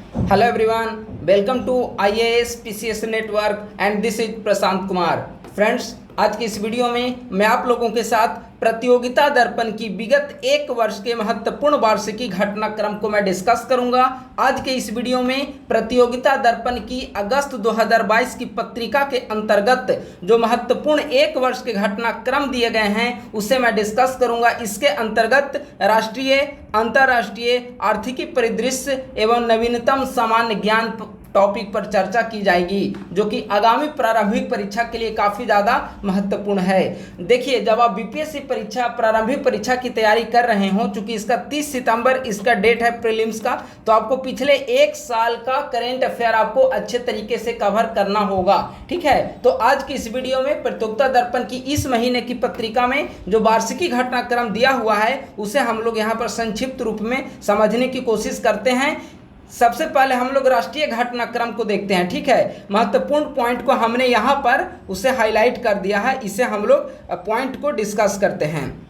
Hello everyone, welcome to IAS PCS Network and this is Prashant Kumar. Friends, आज की इस video में मैं आप लोगों के साथ प्रतियोगिता दर्पण की विगत एक वर्ष के महत्वपूर्ण वार्षिकी घटनाक्रम को मैं डिस्कस करूंगा। आज के इस वीडियो में प्रतियोगिता दर्पण की अगस्त 2022 की पत्रिका के अंतर्गत जो महत्वपूर्ण एक वर्ष के घटनाक्रम दिए गए हैं उसे मैं डिस्कस करूंगा। इसके अंतर्गत राष्ट्रीय, अंतर्राष्ट्रीय आर्थिकी परिदृश्य एवं नवीनतम सामान्य ज्ञान टॉपिक पर चर्चा की जाएगी, जो कि आगामी प्रारंभिक परीक्षा के लिए काफ़ी ज़्यादा महत्वपूर्ण है। देखिए, जब आप बीपीएससी परीक्षा प्रारंभिक परीक्षा की तैयारी कर रहे हो, चूंकि इसका 30 सितंबर इसका डेट है प्रीलिम्स का, तो आपको पिछले एक साल का करेंट अफेयर आपको अच्छे तरीके से कवर करना होगा। ठीक है, तो आज की इस वीडियो में प्रतियोगिता दर्पण की इस महीने की पत्रिका में जो वार्षिकी घटनाक्रम दिया हुआ है उसे हम लोग यहाँ पर संक्षिप्त रूप में समझने की कोशिश करते हैं। सबसे पहले हम लोग राष्ट्रीय घटनाक्रम को देखते हैं। ठीक है, महत्वपूर्ण पॉइंट को हमने यहाँ पर उसे हाईलाइट कर दिया है, इसे हम लोग पॉइंट को डिस्कस करते हैं।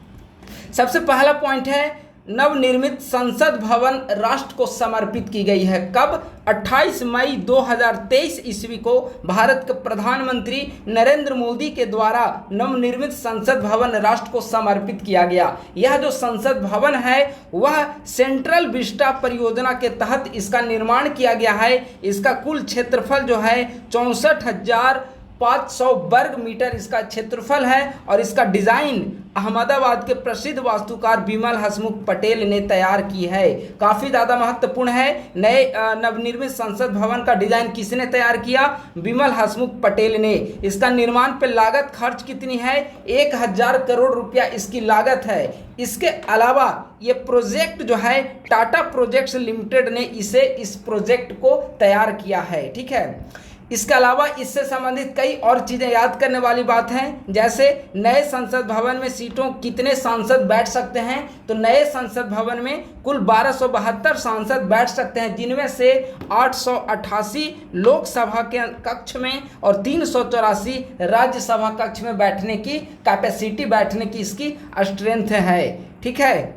सबसे पहला पॉइंट है, नवनिर्मित संसद भवन राष्ट्र को समर्पित की गई है। कब? 28 मई 2023 ईस्वी को भारत के प्रधानमंत्री नरेंद्र मोदी के द्वारा नवनिर्मित संसद भवन राष्ट्र को समर्पित किया गया। यह जो संसद भवन है वह सेंट्रल विस्टा परियोजना के तहत इसका निर्माण किया गया है। इसका कुल क्षेत्रफल जो है 64,500 वर्ग मीटर इसका क्षेत्रफल है और इसका डिजाइन अहमदाबाद के प्रसिद्ध वास्तुकार बिमल हसमुख पटेल ने तैयार की है। काफ़ी ज़्यादा महत्वपूर्ण है। नए नवनिर्मित संसद भवन का डिजाइन किसने तैयार किया? बिमल हसमुख पटेल ने। इसका निर्माण पर लागत खर्च कितनी है? 1000 करोड़ रुपया इसकी लागत है। इसके अलावा ये प्रोजेक्ट जो है टाटा प्रोजेक्ट्स लिमिटेड ने इस प्रोजेक्ट को तैयार किया है। ठीक है, इसके अलावा इससे संबंधित कई और चीज़ें याद करने वाली बात हैं, जैसे नए संसद भवन में सीटों कितने सांसद बैठ सकते हैं। तो नए संसद भवन में कुल 1272 सांसद बैठ सकते हैं, जिनमें से 888 लोकसभा के कक्ष में और 384 राज्यसभा कक्ष में बैठने की कैपेसिटी, बैठने की इसकी स्ट्रेंथ है। ठीक है,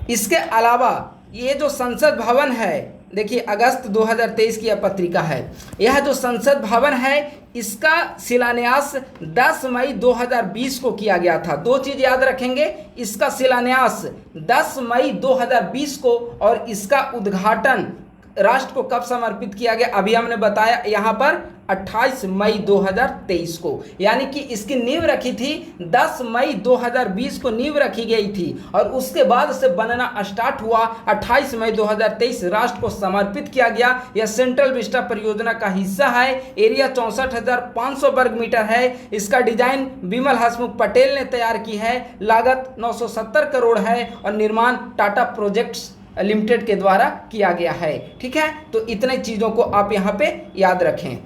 इसके अलावा ये जो संसद भवन है, देखिए अगस्त 2023 की यह पत्रिका है। यह जो संसद भवन है इसका शिलान्यास 10 मई 2020 को किया गया था। दो चीज़ याद रखेंगे, इसका शिलान्यास 10 मई 2020 को और इसका उद्घाटन राष्ट्र को कब समर्पित किया गया, अभी हमने बताया यहाँ पर 28 मई 2023 को। यानी कि इसकी नींव रखी थी 10 मई 2020 को नींव रखी गई थी और उसके बाद से बनना स्टार्ट हुआ। 28 मई 2023 राष्ट्र को समर्पित किया गया। यह सेंट्रल विस्टा परियोजना का हिस्सा है। एरिया 64,500 वर्ग मीटर है। इसका डिजाइन बिमल हसमुख पटेल ने तैयार की है। लागत 970 करोड़ है और निर्माण टाटा प्रोजेक्ट्स लिमिटेड के द्वारा किया गया है। ठीक है, तो इतने चीज़ों को आप यहाँ पे याद रखें।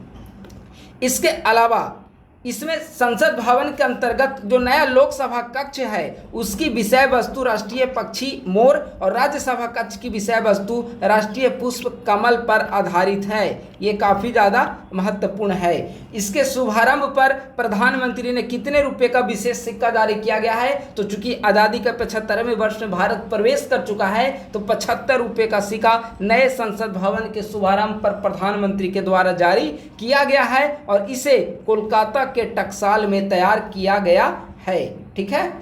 इसके अलावा इसमें संसद भवन के अंतर्गत जो नया लोकसभा कक्ष है उसकी विषय वस्तु राष्ट्रीय पक्षी मोर और राज्यसभा कक्ष की विषय वस्तु राष्ट्रीय पुष्प कमल पर आधारित है। ये काफ़ी ज़्यादा महत्वपूर्ण है। इसके शुभारंभ पर प्रधानमंत्री ने कितने रुपए का विशेष सिक्का जारी किया गया है? तो चूंकि आज़ादी का 75वें वर्ष में भारत प्रवेश कर चुका है, तो 75 रुपये का सिक्का नए संसद भवन के शुभारंभ पर प्रधानमंत्री के द्वारा जारी किया गया है और इसे कोलकाता के टकसाल में तैयार किया गया है। ठीक है,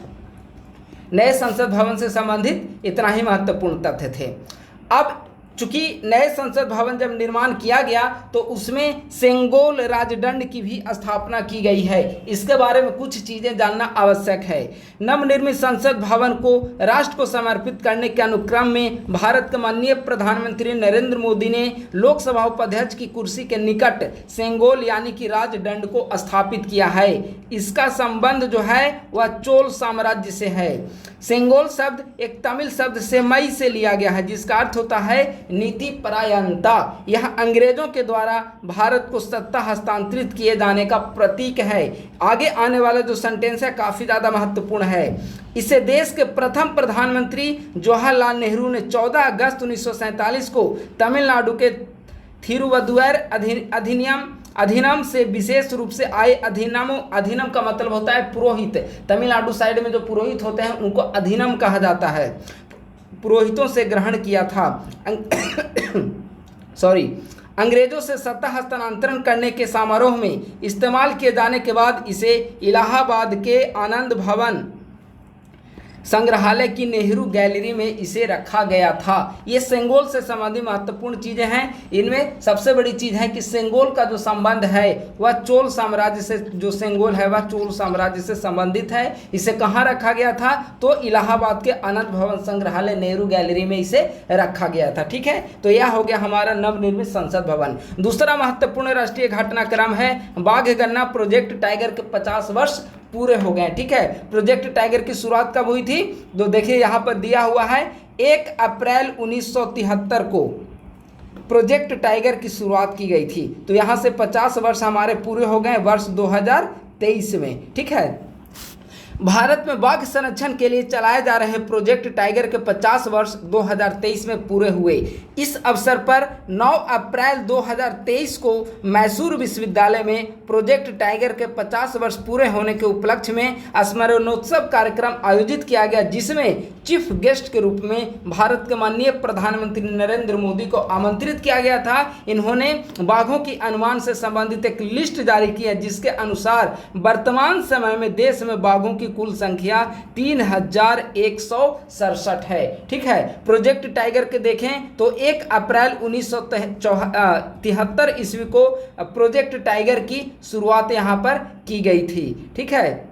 नए संसद भवन से संबंधित इतना ही महत्वपूर्ण तथ्य थे। अब चूंकि नए संसद भवन जब निर्माण किया गया तो उसमें सेंगोल राजदंड की भी स्थापना की गई है। इसके बारे में कुछ चीज़ें जानना आवश्यक है। नवनिर्मित संसद भवन को राष्ट्र को समर्पित करने के अनुक्रम में भारत के माननीय प्रधानमंत्री नरेंद्र मोदी ने लोकसभा उपाध्यक्ष की कुर्सी के निकट सेंगोल यानी कि राजदंड को स्थापित किया है। इसका संबंध जो है वह चोल साम्राज्य से है। सेंगोल शब्द एक तमिल शब्द सेमई से लिया गया है, जिसका अर्थ होता है नीति परायणता। यह अंग्रेजों के द्वारा भारत को सत्ता हस्तांतरित किए जाने का प्रतीक है। आगे आने वाला जो सेंटेंस है काफ़ी ज़्यादा महत्वपूर्ण है। इसे देश के प्रथम प्रधानमंत्री जवाहरलाल नेहरू ने 14 अगस्त 1947 को तमिलनाडु के थिरुवदुवर अधिनियम से विशेष रूप से आए अधिनियम का मतलब होता है पुरोहित। तमिलनाडु साइड में जो पुरोहित होते हैं उनको अधिनियम कहा जाता है। पुरोहितों से ग्रहण किया था। सॉरी अंग्रेजों से सत्ता हस्तांतरण करने के समारोह में इस्तेमाल किए जाने के बाद इसे इलाहाबाद के आनंद भवन संग्रहालय की नेहरू गैलरी में इसे रखा गया था। ये सेंगोल से संबंधित महत्वपूर्ण चीज़ें हैं। इनमें सबसे बड़ी चीज़ है कि सेंगोल का जो संबंध है वह चोल साम्राज्य से, जो सेंगोल है वह चोल साम्राज्य से संबंधित है। इसे कहाँ रखा गया था? तो इलाहाबाद के आनंद भवन संग्रहालय नेहरू गैलरी में इसे रखा गया था। ठीक है, तो यह हो गया हमारा नवनिर्मित संसद भवन। दूसरा महत्वपूर्ण राष्ट्रीय घटनाक्रम है बाघ गणना प्रोजेक्ट टाइगर के 50 वर्ष पूरे हो गए। ठीक है, प्रोजेक्ट टाइगर की शुरुआत कब हुई थी? तो देखिए यहाँ पर दिया हुआ है 1 अप्रैल 1973 को प्रोजेक्ट टाइगर की शुरुआत की गई थी। तो यहाँ से 50 वर्ष हमारे पूरे हो गए वर्ष 2023 में। ठीक है, भारत में बाघ संरक्षण के लिए चलाए जा रहे प्रोजेक्ट टाइगर के 50 वर्ष 2023 में पूरे हुए। इस अवसर पर 9 अप्रैल 2023 को मैसूर विश्वविद्यालय में प्रोजेक्ट टाइगर के 50 वर्ष पूरे होने के उपलक्ष्य में स्मरणोत्सव कार्यक्रम आयोजित किया गया, जिसमें चीफ गेस्ट के रूप में भारत के माननीय प्रधानमंत्री नरेंद्र मोदी को आमंत्रित किया गया था। इन्होंने बाघों की अनुमान से संबंधित एक लिस्ट जारी की है, जिसके अनुसार वर्तमान समय में देश में बाघों की कुल संख्या 3167 है। ठीक है, प्रोजेक्ट टाइगर के देखें तो 1 अप्रैल 1973 ईस्वी को प्रोजेक्ट टाइगर की शुरुआत यहां पर की गई थी। ठीक है,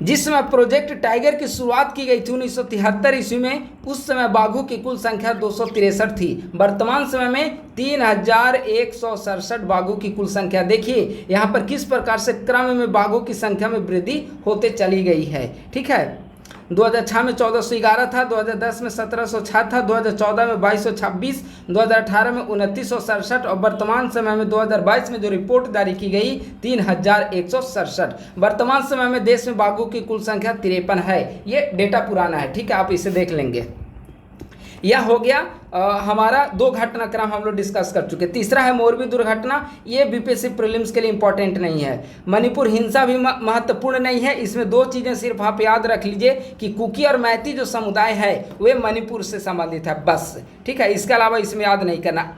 जिस समय प्रोजेक्ट टाइगर की शुरुआत की गई थी 1973 ईस्वी में, उस समय बाघों की कुल संख्या 263 थी। वर्तमान समय में 3167 बाघों की कुल संख्या। देखिए यहाँ पर किस प्रकार से क्रम में बाघों की संख्या में वृद्धि होते चली गई है। ठीक है, 2006 में 1411 था, 2010 में 1706 था, 2014 में 2226, 2018 में 2967 और वर्तमान समय में 2022 में जो रिपोर्ट जारी की गई 3167। वर्तमान समय में देश में बाघों की कुल संख्या 53 है। ये डेटा पुराना है। ठीक है, आप इसे देख लेंगे। यह हो गया हमारा 2 घटनाक्रम हम लोग डिस्कस कर चुके। तीसरा है मोरबी दुर्घटना। ये बीपीएससी प्रीलिम्स के लिए इंपॉर्टेंट नहीं है। मणिपुर हिंसा भी महत्वपूर्ण नहीं है। इसमें 2 चीज़ें सिर्फ आप याद रख लीजिए कि कुकी और मैती जो समुदाय है वे मणिपुर से संबंधित है, बस। ठीक है, इसके अलावा इसमें याद नहीं करना।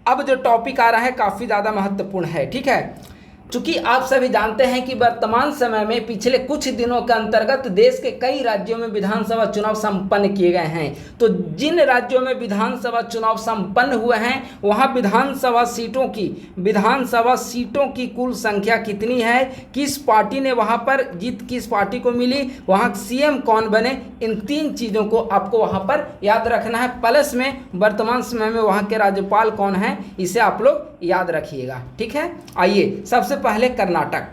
अब जो टॉपिक आ रहा है काफ़ी ज़्यादा महत्वपूर्ण है। ठीक है, चूंकि आप सभी जानते हैं कि वर्तमान समय में पिछले कुछ दिनों के अंतर्गत देश के कई राज्यों में विधानसभा चुनाव संपन्न किए गए हैं। तो जिन राज्यों में विधानसभा चुनाव संपन्न हुए हैं वहां विधानसभा सीटों की कुल संख्या कितनी है, किस पार्टी ने वहां पर जीत किस पार्टी को मिली, वहां सीएम कौन बने, इन 3 चीज़ों को आपको वहां पर याद रखना है। प्लस में वर्तमान समय में वहां के राज्यपाल कौन है, इसे आप लोग याद रखिएगा। ठीक है, आइए सबसे पहले कर्नाटक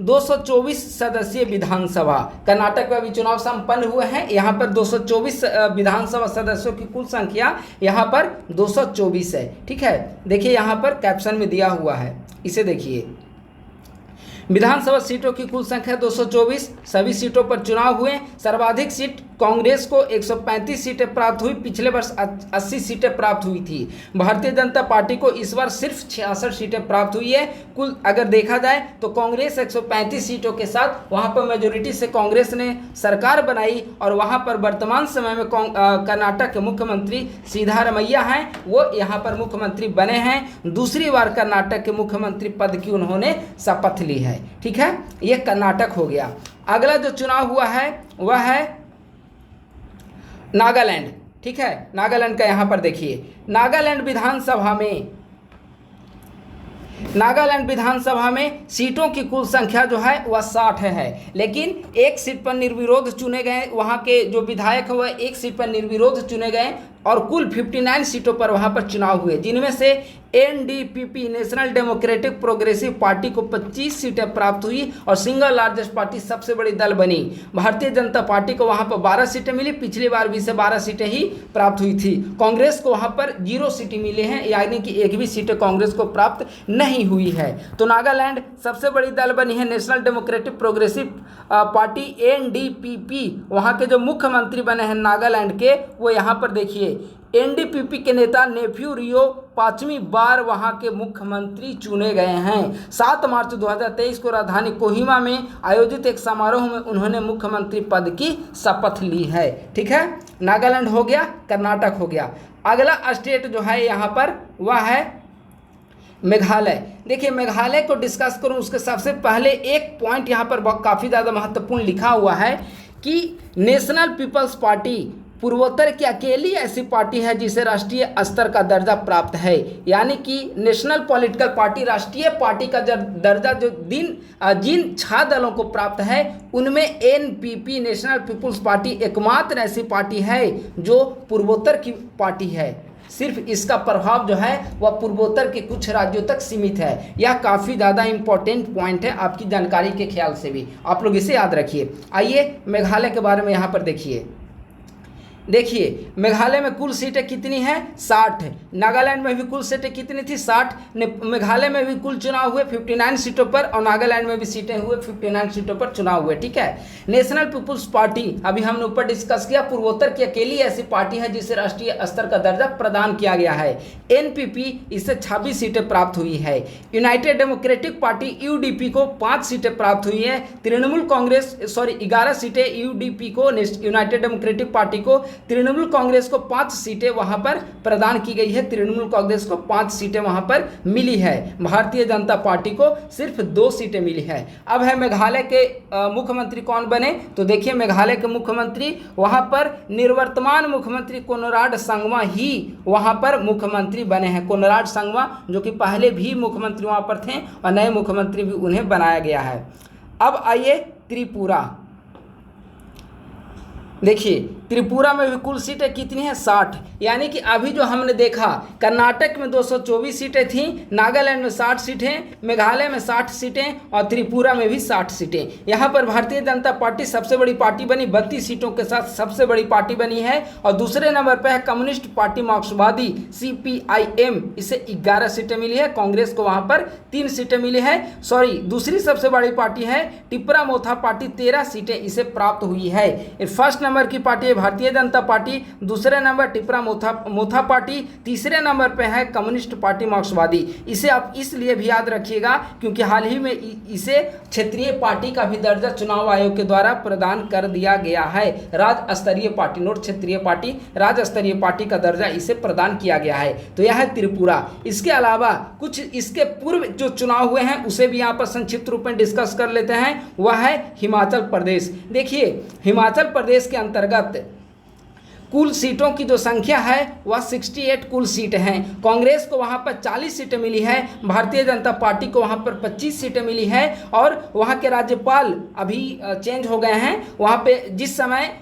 224 सदस्यीय विधानसभा। कर्नाटक में भी चुनाव संपन्न हुए हैं। यहाँ पर 224 विधानसभा सदस्यों की कुल संख्या यहाँ पर 224 है। ठीक है, देखिए यहाँ पर कैप्शन में दिया हुआ है, इसे देखिए। विधानसभा सीटों की कुल संख्या 224। सभी सीटों पर चुनाव हुए। सर्वाधिक सीट कांग्रेस को 135 सीटें प्राप्त हुई। पिछले वर्ष 80 सीटें प्राप्त हुई थी। भारतीय जनता पार्टी को इस बार सिर्फ 66 सीटें प्राप्त हुई है। कुल अगर देखा जाए तो कांग्रेस 135 सीटों के साथ वहां पर मेजोरिटी से कांग्रेस ने सरकार बनाई और वहां पर वर्तमान समय में कर्नाटक के मुख्यमंत्री सिद्धारमैया हैं, वो यहाँ पर मुख्यमंत्री बने हैं। दूसरी बार कर्नाटक के मुख्यमंत्री पद की उन्होंने शपथ ली है। ठीक है, ये कर्नाटक हो गया। अगला जो चुनाव हुआ है वह है नागालैंड। ठीक है, नागालैंड का यहाँ पर देखिए। नागालैंड विधानसभा में सीटों की कुल संख्या जो है वह 60 है, लेकिन एक सीट पर निर्विरोध चुने गए। वहाँ के जो विधायक है वह एक सीट पर निर्विरोध चुने गए और कुल 59 सीटों पर वहाँ पर चुनाव हुए, जिनमें से NDPP national democratic progressive party को 25 सीटें प्राप्त हुई और सिंगल लार्जेस्ट पार्टी सबसे बड़ी दल बनी। भारतीय जनता पार्टी को वहाँ पर 12 सीटें मिली। पिछली बार भी से 12 सीटें ही प्राप्त हुई थी। कांग्रेस को वहाँ पर 0 सीटें मिली हैं, यानी कि एक भी सीटें कांग्रेस को प्राप्त नहीं हुई है। तो नागालैंड सबसे बड़ी दल बनी है national democratic progressive party NDPP. वहाँ के जो मुख्यमंत्री बने हैं नागालैंड के, वो यहाँ पर देखिए एनडीपीपी के नेता नेफ्यू रियो 5वीं बार वहां के मुख्यमंत्री चुने गए हैं। 7 मार्च 2023 को राजधानी कोहिमा में आयोजित एक समारोह में उन्होंने मुख्यमंत्री पद की शपथ ली है। ठीक है, नागालैंड हो गया, कर्नाटक हो गया। अगला स्टेट जो है यहाँ पर वह है मेघालय। देखिए, मेघालय को डिस्कस करूं उसके सबसे पहले एक पॉइंट यहाँ पर काफ़ी ज़्यादा महत्वपूर्ण लिखा हुआ है कि नेशनल पीपल्स पार्टी पूर्वोत्तर की अकेली ऐसी पार्टी है जिसे राष्ट्रीय स्तर का दर्जा प्राप्त है। यानी कि नेशनल पॉलिटिकल पार्टी, राष्ट्रीय पार्टी का दर्जा जो जिन 6 दलों को प्राप्त है उनमें एनपीपी नेशनल पीपल्स पार्टी एकमात्र ऐसी पार्टी है जो पूर्वोत्तर की पार्टी है। सिर्फ इसका प्रभाव जो है वह पूर्वोत्तर के कुछ राज्यों तक सीमित है। यह काफ़ी ज़्यादा इंपॉर्टेंट पॉइंट है आपकी जानकारी के ख्याल से भी, आप लोग इसे याद रखिए। आइए मेघालय के बारे में यहाँ पर देखिए मेघालय में कुल सीटें कितनी हैं? 60। नागालैंड में भी कुल सीटें कितनी थी? 60। मेघालय में भी कुल चुनाव हुए 59 सीटों पर और नागालैंड में भी सीटें हुए 59 सीटों पर चुनाव हुए। ठीक है, नेशनल पीपुल्स पार्टी अभी हमने ऊपर डिस्कस किया, पूर्वोत्तर की अकेली ऐसी पार्टी है जिसे राष्ट्रीय स्तर का दर्जा प्रदान किया गया है। एनपीपी इसे 26 सीटें प्राप्त हुई है। यूनाइटेड डेमोक्रेटिक पार्टी यूडीपी को 5 सीटें प्राप्त हुई है। तृणमूल कांग्रेस 11 सीटें यूडीपी को, यूनाइटेड डेमोक्रेटिक पार्टी को, तृणमूल कांग्रेस को 5 सीटें वहां पर प्रदान की गई है। तृणमूल कांग्रेस को 5 सीटें वहां पर मिली है। भारतीय जनता पार्टी को सिर्फ 2 सीटें मिली है। अब है मेघालय के मुख्यमंत्री कौन बने, तो देखिए मेघालय के मुख्यमंत्री वहां पर निवर्तमान मुख्यमंत्री कोनराड संगमा ही वहां पर मुख्यमंत्री बने हैं। कोनराड संगमा जो कि पहले भी मुख्यमंत्री वहां पर थे और नए मुख्यमंत्री भी उन्हें बनाया गया है। अब आइए त्रिपुरा। देखिए त्रिपुरा में भी कुल सीटें कितनी हैं? 60। यानी कि अभी जो हमने देखा कर्नाटक में 224 सीटें थीं, नागालैंड में 60 सीटें, मेघालय में 60 सीटें और त्रिपुरा में भी 60 सीटें। यहाँ पर भारतीय जनता पार्टी सबसे बड़ी पार्टी बनी, 32 सीटों के साथ सबसे बड़ी पार्टी बनी है। और दूसरे नंबर पर है कम्युनिस्ट पार्टी मार्क्सवादी CPIM, इसे 11 सीटें मिली है। कांग्रेस को वहाँ पर 3 सीटें मिली है। दूसरी सबसे बड़ी पार्टी है टिपरा मोथा पार्टी, 13 सीटें इसे प्राप्त हुई है। फर्स्ट नंबर की पार्टी भारतीय जनता पार्टी, दूसरे नंबर टिपरा मोथा पार्टी, तीसरे नंबर पे है कम्युनिस्ट पार्टी मार्क्सवादी। इसे आप इसलिए भी याद रखिएगा क्योंकि हाल ही में इसे क्षेत्रीय पार्टी का भी दर्जा चुनाव आयोग के द्वारा प्रदान कर दिया गया है। राज्य स्तरीय पार्टी, नोट क्षेत्रीय पार्टी, राज्य स्तरीय पार्टी का दर्जा इसे प्रदान किया गया है। तो यह है त्रिपुरा। इसके अलावा कुछ इसके पूर्व जो चुनाव हुए हैं उसे भी यहाँ पर संक्षिप्त रूप में डिस्कस कर लेते हैं। वह है हिमाचल प्रदेश। देखिए हिमाचल प्रदेश के अंतर्गत कुल सीटों की जो संख्या है वह 68 कुल सीट हैं। कांग्रेस को वहां पर 40 सीटें मिली है, भारतीय जनता पार्टी को वहां पर 25 सीटें मिली है। और वहां के राज्यपाल अभी चेंज हो गए हैं। वहां पे जिस समय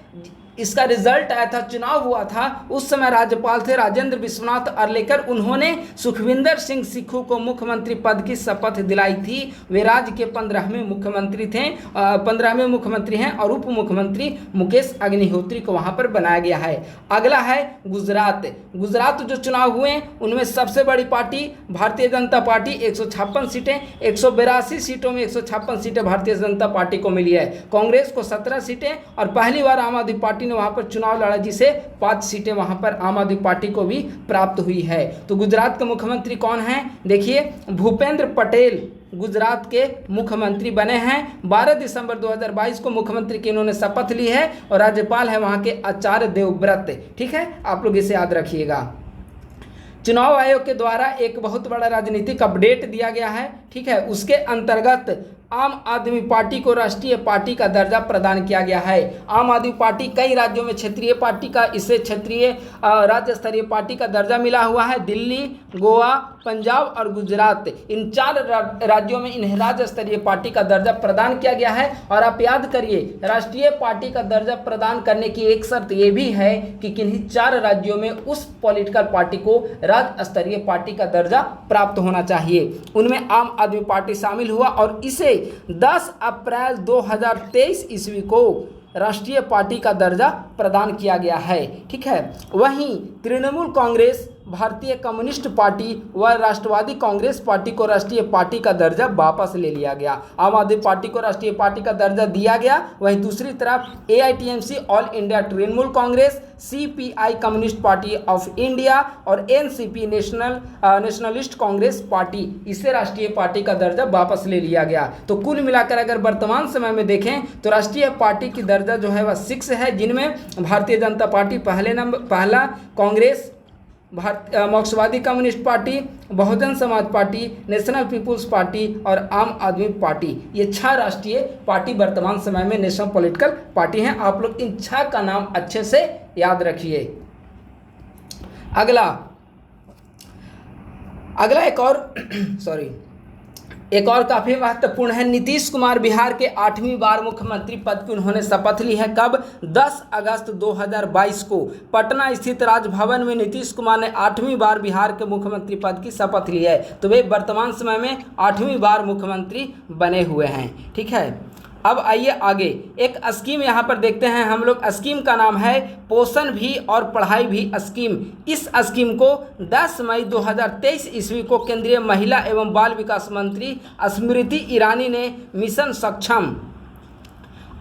इसका रिजल्ट आया था, चुनाव हुआ था, उस समय राज्यपाल थे राजेंद्र विश्वनाथ अर्लेकर। उन्होंने सुखविंदर सिंह सुक्खू को मुख्यमंत्री पद की शपथ दिलाई थी। वे राज्य के 15वें मुख्यमंत्री थे, 15वें मुख्यमंत्री हैं। और उप मुख्यमंत्री मुकेश अग्निहोत्री को वहां पर बनाया गया है। अगला है गुजरात। गुजरात जो चुनाव हुए उनमें सबसे बड़ी पार्टी भारतीय जनता पार्टी, 156 सीटें, 182 सीटों में 156 सीटें भारतीय जनता पार्टी को मिली है। कांग्रेस को 17 सीटें और पहली बार आम आदमी पार्टी ने वहां पर चुनाव लड़ा जिसे 5 सीटें वहां पर आम आदमी पार्टी को भी प्राप्त हुई है। तो गुजरात के मुख्यमंत्री कौन हैं? देखिए भूपेंद्र पटेल गुजरात के मुख्यमंत्री बने हैं। 12 दिसंबर 2022 को मुख्यमंत्री की इन्होंने शपथ ली है और राज्यपाल है वहां के आचार्य देवव्रत। ठीक है, आप लोग इसे याद रखिएगा। चुनाव आयोग के द्वारा एक बहुत बड़ा राजनीतिक अपडेट दिया गया है। ठीक है, उसके अंतर्गत आम आदमी पार्टी को राष्ट्रीय पार्टी का दर्जा प्रदान किया गया है। आम आदमी पार्टी कई राज्यों में क्षेत्रीय पार्टी का, इसे क्षेत्रीय राज्य स्तरीय पार्टी का दर्जा मिला हुआ है। दिल्ली, गोवा, पंजाब और गुजरात, इन 4 राज्यों में इन्हें राज्य स्तरीय पार्टी का दर्जा प्रदान किया गया है। और आप याद करिए, राष्ट्रीय पार्टी का दर्जा प्रदान करने की एक शर्त ये भी है कि किन्हीं 4 राज्यों में उस पॉलिटिकल पार्टी को राज्य स्तरीय पार्टी का दर्जा प्राप्त होना चाहिए। उनमें आम आदमी पार्टी शामिल हुआ और इसे 10 अप्रैल 2023 ईस्वी को राष्ट्रीय पार्टी का दर्जा प्रदान किया गया है। ठीक है, वहीं तृणमूल कांग्रेस भारतीय कम्युनिस्ट पार्टी व राष्ट्रवादी कांग्रेस पार्टी को राष्ट्रीय पार्टी का दर्जा वापस ले लिया गया। आम आदमी पार्टी को राष्ट्रीय पार्टी का दर्जा दिया गया, वहीं दूसरी तरफ AITMC all India Trinamool Congress, CPI communist party of India और एनसीपी नेशनलिस्ट कांग्रेस पार्टी, इसे राष्ट्रीय पार्टी का दर्जा वापस ले लिया गया। तो कुल मिलाकर अगर वर्तमान समय में देखें तो राष्ट्रीय पार्टी की दर्जा जो है वह 6 है, जिनमें भारतीय जनता पार्टी पहला, कांग्रेस, मार्क्सवादी communist party, Bahujan Samaj party, national people's party और आम आदमी पार्टी, ये 6 राष्ट्रीय पार्टी वर्तमान समय में नेशनल पॉलिटिकल पार्टी हैं। आप लोग इन 6 का नाम अच्छे से याद रखिए। अगला एक और काफ़ी महत्वपूर्ण है। नीतीश कुमार बिहार के 8वीं बार मुख्यमंत्री पद की उन्होंने शपथ ली है। कब? 10 अगस्त 2022 को पटना स्थित राजभवन में नीतीश कुमार ने 8वीं बार बिहार के मुख्यमंत्री पद की शपथ ली है। तो वे वर्तमान समय में 8वीं बार मुख्यमंत्री बने हुए हैं। ठीक है, अब आइए आगे एक स्कीम यहाँ पर देखते हैं हम लोग। स्कीम का नाम है पोषण भी और पढ़ाई भी स्कीम। इस स्कीम को 10 मई 2023 ईस्वी को केंद्रीय महिला एवं बाल विकास मंत्री स्मृति ईरानी ने मिशन सक्षम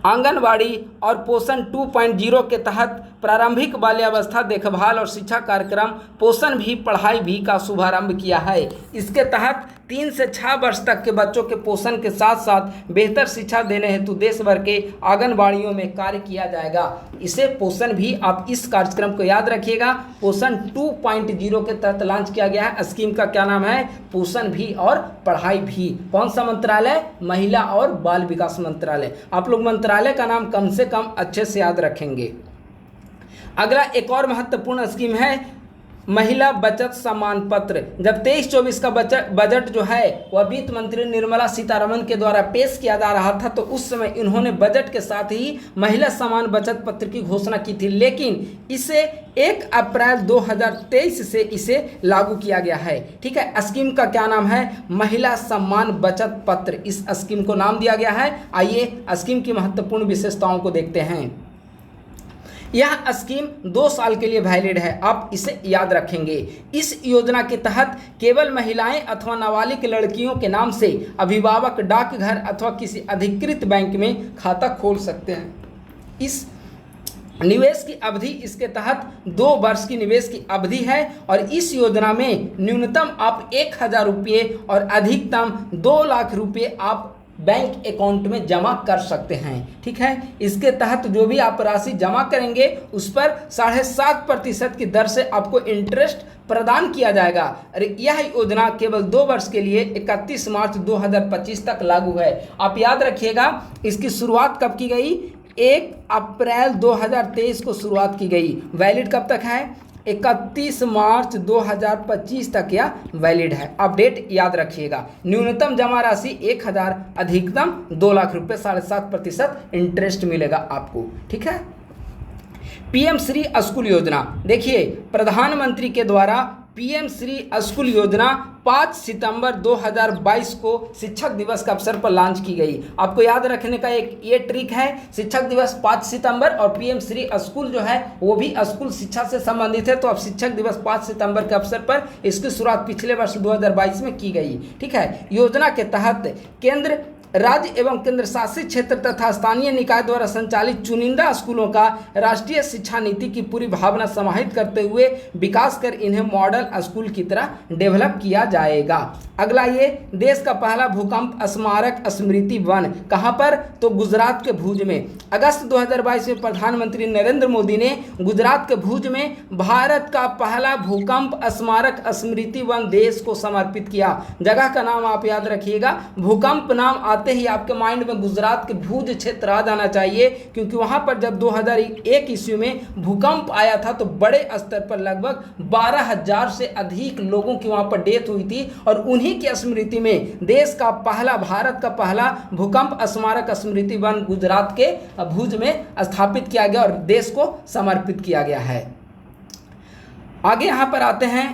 आंगनबाड़ी और पोषण 2.0 के तहत प्रारंभिक बाल्यावस्था देखभाल और शिक्षा कार्यक्रम पोषण भी पढ़ाई भी का शुभारंभ किया है। इसके तहत 3 से 6 वर्ष तक के बच्चों के पोषण के साथ साथ बेहतर शिक्षा देने हेतु देश भर के आंगनबाड़ियों में कार्य किया जाएगा। इसे पोषण भी, आप इस कार्यक्रम को याद रखिएगा, पोषण 2.0 के तहत लॉन्च किया गया है। स्कीम का क्या नाम है? पोषण भी और पढ़ाई भी। कौन सा मंत्रालय? महिला और बाल विकास मंत्रालय। आप लोग मंत्रालय का नाम कम से कम अच्छे से याद रखेंगे। अगला एक और महत्वपूर्ण स्कीम है महिला बचत सम्मान पत्र। जब 23-24 का बजट जो है वह वित्त मंत्री निर्मला सीतारमण के द्वारा पेश किया जा रहा था, तो उस समय इन्होंने बजट के साथ ही महिला सम्मान बचत पत्र की घोषणा की थी, लेकिन इसे 1 अप्रैल 2023 से इसे लागू किया गया है। ठीक है, स्कीम का क्या नाम है? महिला सम्मान बचत पत्र, इस स्कीम को नाम दिया गया है। आइए स्कीम की महत्वपूर्ण विशेषताओं को देखते हैं। यह स्कीम 2 साल के लिए वैलिड है, आप इसे याद रखेंगे। इस योजना के तहत केवल महिलाएं अथवा नाबालिग लड़कियों के नाम से अभिभावक डाकघर अथवा किसी अधिकृत बैंक में खाता खोल सकते हैं। इस निवेश की अवधि, इसके तहत 2 वर्ष की निवेश की अवधि है और इस योजना में न्यूनतम आप 1000 रुपये और अधिकतम 2 लाख रुपये आप बैंक अकाउंट में जमा कर सकते हैं। ठीक है, इसके तहत जो भी आप राशि जमा करेंगे उस पर 7.5% की दर से आपको इंटरेस्ट प्रदान किया जाएगा। अरे यह योजना केवल 2 वर्ष के लिए 31 मार्च 2025 तक लागू है। आप याद रखिएगा, इसकी शुरुआत कब की गई? 1 अप्रैल 2023 को शुरुआत की गई। वैलिड कब तक है? 31 मार्च 2025 तक यह वैलिड है। आप डेट याद रखिएगा। न्यूनतम जमा राशि 1000, अधिकतम 2 लाख रुपये, 7.5% इंटरेस्ट मिलेगा आपको। ठीक है, पीएम श्री स्कूल योजना। देखिए, प्रधानमंत्री के द्वारा पीएम श्री स्कूल योजना 5 सितंबर 2022 को शिक्षक दिवस के अवसर पर लॉन्च की गई। आपको याद रखने का एक ये ट्रिक है, शिक्षक दिवस 5 सितंबर और पीएम श्री स्कूल जो है वो भी स्कूल शिक्षा से संबंधित है। तो अब शिक्षक दिवस 5 सितंबर के अवसर पर इसकी शुरुआत पिछले वर्ष 2022 में की गई। ठीक है, योजना के तहत केंद्र, राज्य एवं केंद्र शासित क्षेत्र तथा स्थानीय निकाय द्वारा संचालित चुनिंदा स्कूलों का राष्ट्रीय शिक्षा नीति की पूरी भावना समाहित करते हुए विकास कर इन्हें मॉडल स्कूल की तरह डेवलप किया जाएगा। अगला, ये देश का पहला भूकंप स्मारक स्मृति वन, कहाँ पर? तो गुजरात के भुज में। अगस्त 2022 में प्रधानमंत्री नरेंद्र मोदी ने गुजरात के भुज में भारत का पहला भूकंप स्मारक स्मृति वन देश को समर्पित किया। जगह का नाम आप याद रखिएगा। भूकंप नाम आते ही आपके माइंड में गुजरात के भुज क्षेत्र आ जाना चाहिए, क्योंकि वहां पर जब 2001 ईस्वी में भूकंप आया था तो बड़े स्तर पर लगभग 12,000 से अधिक लोगों की वहां पर डेथ हुई थी और उन्हीं की स्मृति में देश का पहला, भारत का पहला भूकंप स्मारक स्मृति वन गुजरात के भुज में स्थापित किया गया और देश को समर्पित किया गया है। आगे यहां पर आते हैं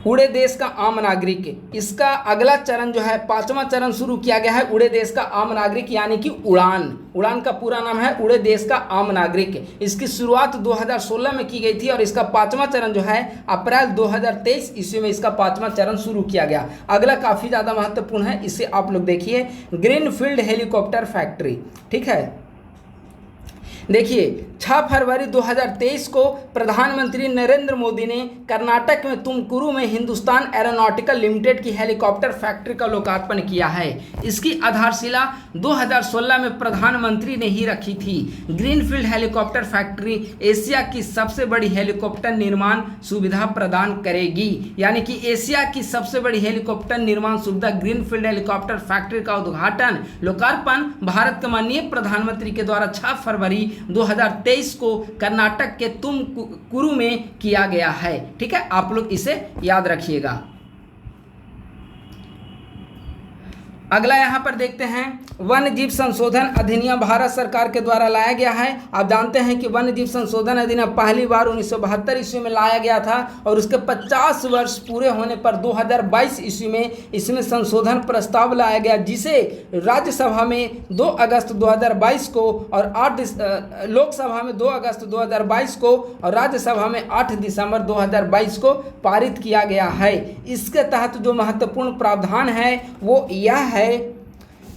उड़े देश का आम नागरिक, इसका अगला चरण जो है 5वां चरण शुरू किया गया है उड़े देश का आम नागरिक यानी कि उड़ान। उड़ान का पूरा नाम है उड़े देश का आम नागरिक। इसकी शुरुआत 2016 में की गई थी और इसका 5वां चरण जो है अप्रैल 2023 ईस्वी में इसका 5वां चरण शुरू किया गया। अगला काफ़ी ज़्यादा महत्वपूर्ण है, इसे आप लोग देखिए, ग्रीनफील्ड हेलीकॉप्टर फैक्ट्री। ठीक है, देखिए 6 फरवरी 2023 को प्रधानमंत्री नरेंद्र मोदी ने कर्नाटक में तुमकुरू में हिंदुस्तान एरोनॉटिकल लिमिटेड की हेलीकॉप्टर फैक्ट्री का लोकार्पण किया है। इसकी आधारशिला 2016 में प्रधानमंत्री ने ही रखी थी। ग्रीनफील्ड हेलीकॉप्टर फैक्ट्री एशिया की सबसे बड़ी हेलीकॉप्टर निर्माण सुविधा प्रदान करेगी, यानी कि एशिया की सबसे बड़ी हेलीकॉप्टर निर्माण सुविधा ग्रीनफील्ड हेलीकॉप्टर फैक्ट्री का उद्घाटन लोकार्पण भारत के माननीय प्रधानमंत्री के द्वारा 6 फरवरी 2023 को कर्नाटक के तुमकुरू में किया गया है। ठीक है, आप लोग इसे याद रखिएगा। अगला यहाँ पर देखते हैं, वन्य जीव संशोधन अधिनियम भारत सरकार के द्वारा लाया गया है। आप जानते हैं कि वन्य जीव संशोधन अधिनियम पहली बार 1972 ईस्वी में लाया गया था और उसके 50 वर्ष पूरे होने पर 2022 ईस्वी में इसमें संशोधन प्रस्ताव लाया गया, जिसे राज्यसभा में 2 अगस्त 2022 को और लोकसभा में 2 अगस्त 2022 को और राज्यसभा में 8 दिसंबर 2022 को पारित किया गया है। इसके तहत जो महत्वपूर्ण प्रावधान है वो यह है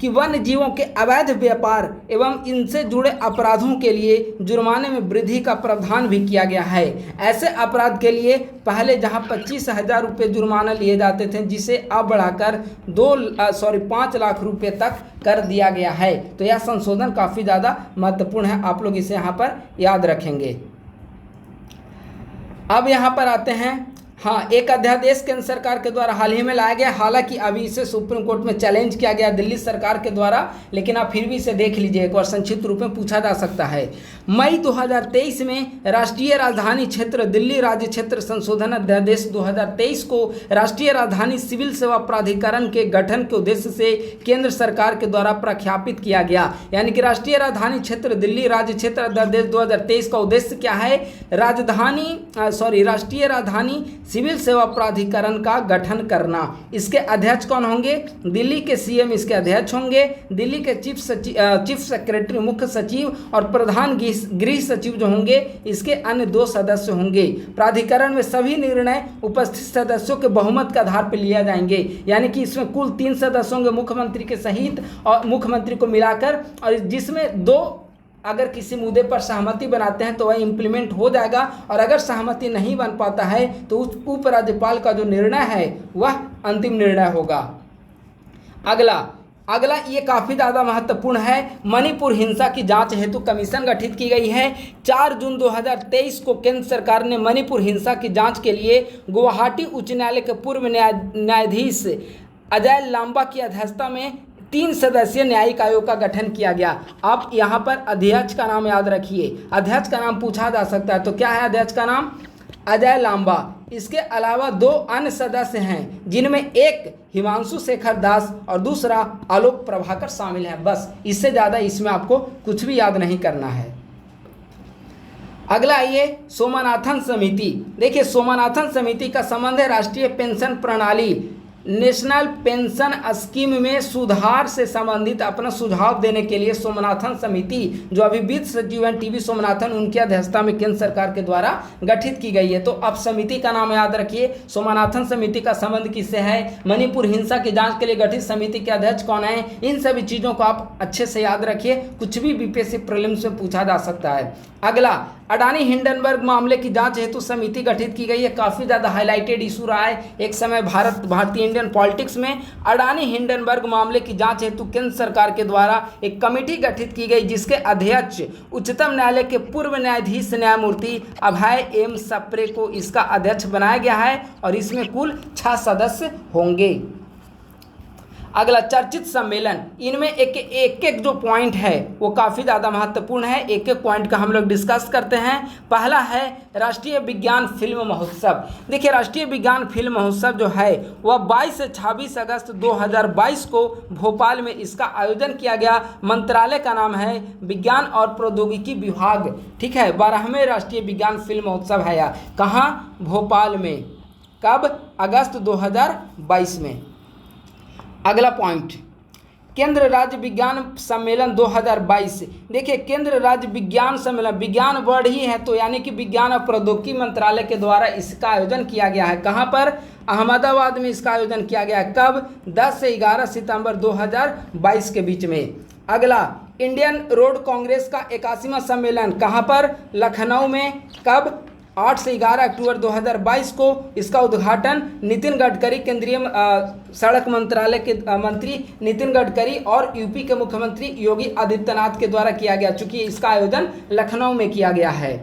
कि वन्य जीवों के अवैध व्यापार एवं इनसे जुड़े अपराधों के लिए जुर्माने में वृद्धि का प्रावधान भी किया गया है। ऐसे अपराध के लिए पहले जहां 25,000 रुपये जुर्माना लिए जाते थे, जिसे अब बढ़ाकर 5 लाख रुपये तक कर दिया गया है। तो यह संशोधन काफ़ी ज़्यादा महत्वपूर्ण है, आप लोग इसे यहाँ पर याद रखेंगे। अब यहाँ पर आते हैं, हाँ, एक अध्यादेश केंद्र सरकार के द्वारा हाल ही में लाया गया। हालांकि अभी इसे सुप्रीम कोर्ट में चैलेंज किया गया दिल्ली सरकार के द्वारा, लेकिन आप फिर भी इसे देख लीजिए, एक बार संक्षिप्त रूप में पूछा जा सकता है। मई 2023 में राष्ट्रीय राजधानी क्षेत्र दिल्ली राज्य क्षेत्र संशोधन अध्यादेश 2023 को राष्ट्रीय राजधानी सिविल सेवा प्राधिकरण के गठन के उद्देश्य से केंद्र सरकार के द्वारा प्रख्यापित किया गया। यानी कि राष्ट्रीय राजधानी क्षेत्र दिल्ली राज्य क्षेत्र अध्यादेश 2023 का उद्देश्य क्या है? राष्ट्रीय राजधानी सिविल सेवा प्राधिकरण का गठन करना। इसके अध्यक्ष कौन होंगे? दिल्ली के सीएम इसके अध्यक्ष होंगे। दिल्ली के चीफ सेक्रेटरी मुख्य सचिव और प्रधान गृह सचिव जो होंगे, इसके अन्य 2 सदस्य होंगे। प्राधिकरण में सभी निर्णय उपस्थित सदस्यों के बहुमत के आधार पर लिया जाएंगे, यानी कि इसमें कुल 3 सदस्य होंगे मुख्यमंत्री के सहित और मुख्यमंत्री को मिलाकर, और जिसमें 2 अगर किसी मुद्दे पर सहमति बनाते हैं तो वह इम्प्लीमेंट हो जाएगा, और अगर सहमति नहीं बन पाता है तो उस उपराज्यपाल का जो निर्णय है वह अंतिम निर्णय होगा। अगला ये काफ़ी ज़्यादा महत्वपूर्ण है, मणिपुर हिंसा की जांच हेतु कमीशन गठित की गई है। 4 जून 2023 को केंद्र सरकार ने मणिपुर हिंसा की जांच के लिए गुवाहाटी उच्च न्यायालय के पूर्व न्यायाधीश अजय लांबा की अध्यक्षता में 3 सदस्यीय न्यायिक आयोग का गठन किया गया। आप यहाँ पर अध्यक्ष का नाम याद रखिए, अध्यक्ष का नाम पूछा जा सकता है, तो क्या है अध्यक्ष का नाम? अजय लांबा। इसके अलावा 2 अन्य सदस्य हैं, जिनमें एक हिमांशु शेखर दास और दूसरा आलोक प्रभाकर शामिल हैं। बस, इससे ज़्यादा इसमें आपको कुछ भी याद नहीं करना है। अगला आइए, सोमनाथन समिति। देखिए, सोमनाथन समिति का संबंध है राष्ट्रीय पेंशन प्रणाली नेशनल पेंशन स्कीम में सुधार से संबंधित अपना सुझाव देने के लिए सोमनाथन समिति, जो अभी वित्त सचिव हैं टीवी सोमनाथन, उनकी अध्यक्षता में केंद्र सरकार के द्वारा गठित की गई है। तो अब समिति का नाम याद रखिए। सोमनाथन समिति का संबंध किससे है? मणिपुर हिंसा की जांच के लिए गठित समिति के अध्यक्ष कौन है? इन सभी चीज़ों को आप अच्छे से याद रखिए, कुछ भी बीपीएससी प्रीलिम्स में पूछा जा सकता है। अगला, अडानी हिंडनबर्ग मामले की जांच हेतु समिति गठित की गई है। काफ़ी ज़्यादा हाईलाइटेड इशू रहा है एक समय भारतीय इंडियन पॉलिटिक्स में। अडानी हिंडनबर्ग मामले की जांच हेतु केंद्र सरकार के द्वारा एक कमेटी गठित की गई, जिसके अध्यक्ष उच्चतम न्यायालय के पूर्व न्यायाधीश न्यायमूर्ति अभय एम सप्रे को इसका अध्यक्ष बनाया गया है, और इसमें कुल 6 सदस्य होंगे। अगला, चर्चित सम्मेलन। इनमें एक जो पॉइंट है वो काफ़ी ज़्यादा महत्वपूर्ण है। एक पॉइंट का हम लोग डिस्कस करते हैं। पहला है राष्ट्रीय विज्ञान फिल्म महोत्सव। देखिए, राष्ट्रीय विज्ञान फिल्म महोत्सव जो है वह 22 से 26 अगस्त 2022 को भोपाल में इसका आयोजन किया गया। मंत्रालय का नाम है विज्ञान और प्रौद्योगिकी विभाग। ठीक है, 12वें राष्ट्रीय विज्ञान फिल्म महोत्सव है। कहाँ? भोपाल में। कब? अगस्त 2022 में। अगला पॉइंट, केंद्र राज्य विज्ञान सम्मेलन 2022। देखिए केंद्र राज्य विज्ञान सम्मेलन, विज्ञान वर्ड ही है तो यानी कि विज्ञान और प्रौद्योगिकी मंत्रालय के द्वारा इसका आयोजन किया गया है। कहाँ पर? अहमदाबाद में इसका आयोजन किया गया है। कब? 10 से 11 सितंबर 2022 के बीच में। अगला, इंडियन रोड कांग्रेस का 81वां सम्मेलन कहाँ पर? लखनऊ में। कब? 8 से 11 अक्टूबर 2022 को। इसका उद्घाटन नितिन गडकरी, केंद्रीय सड़क मंत्रालय के मंत्री नितिन गडकरी और यूपी के मुख्यमंत्री योगी आदित्यनाथ के द्वारा किया गया, चूंकि इसका आयोजन लखनऊ में किया गया है।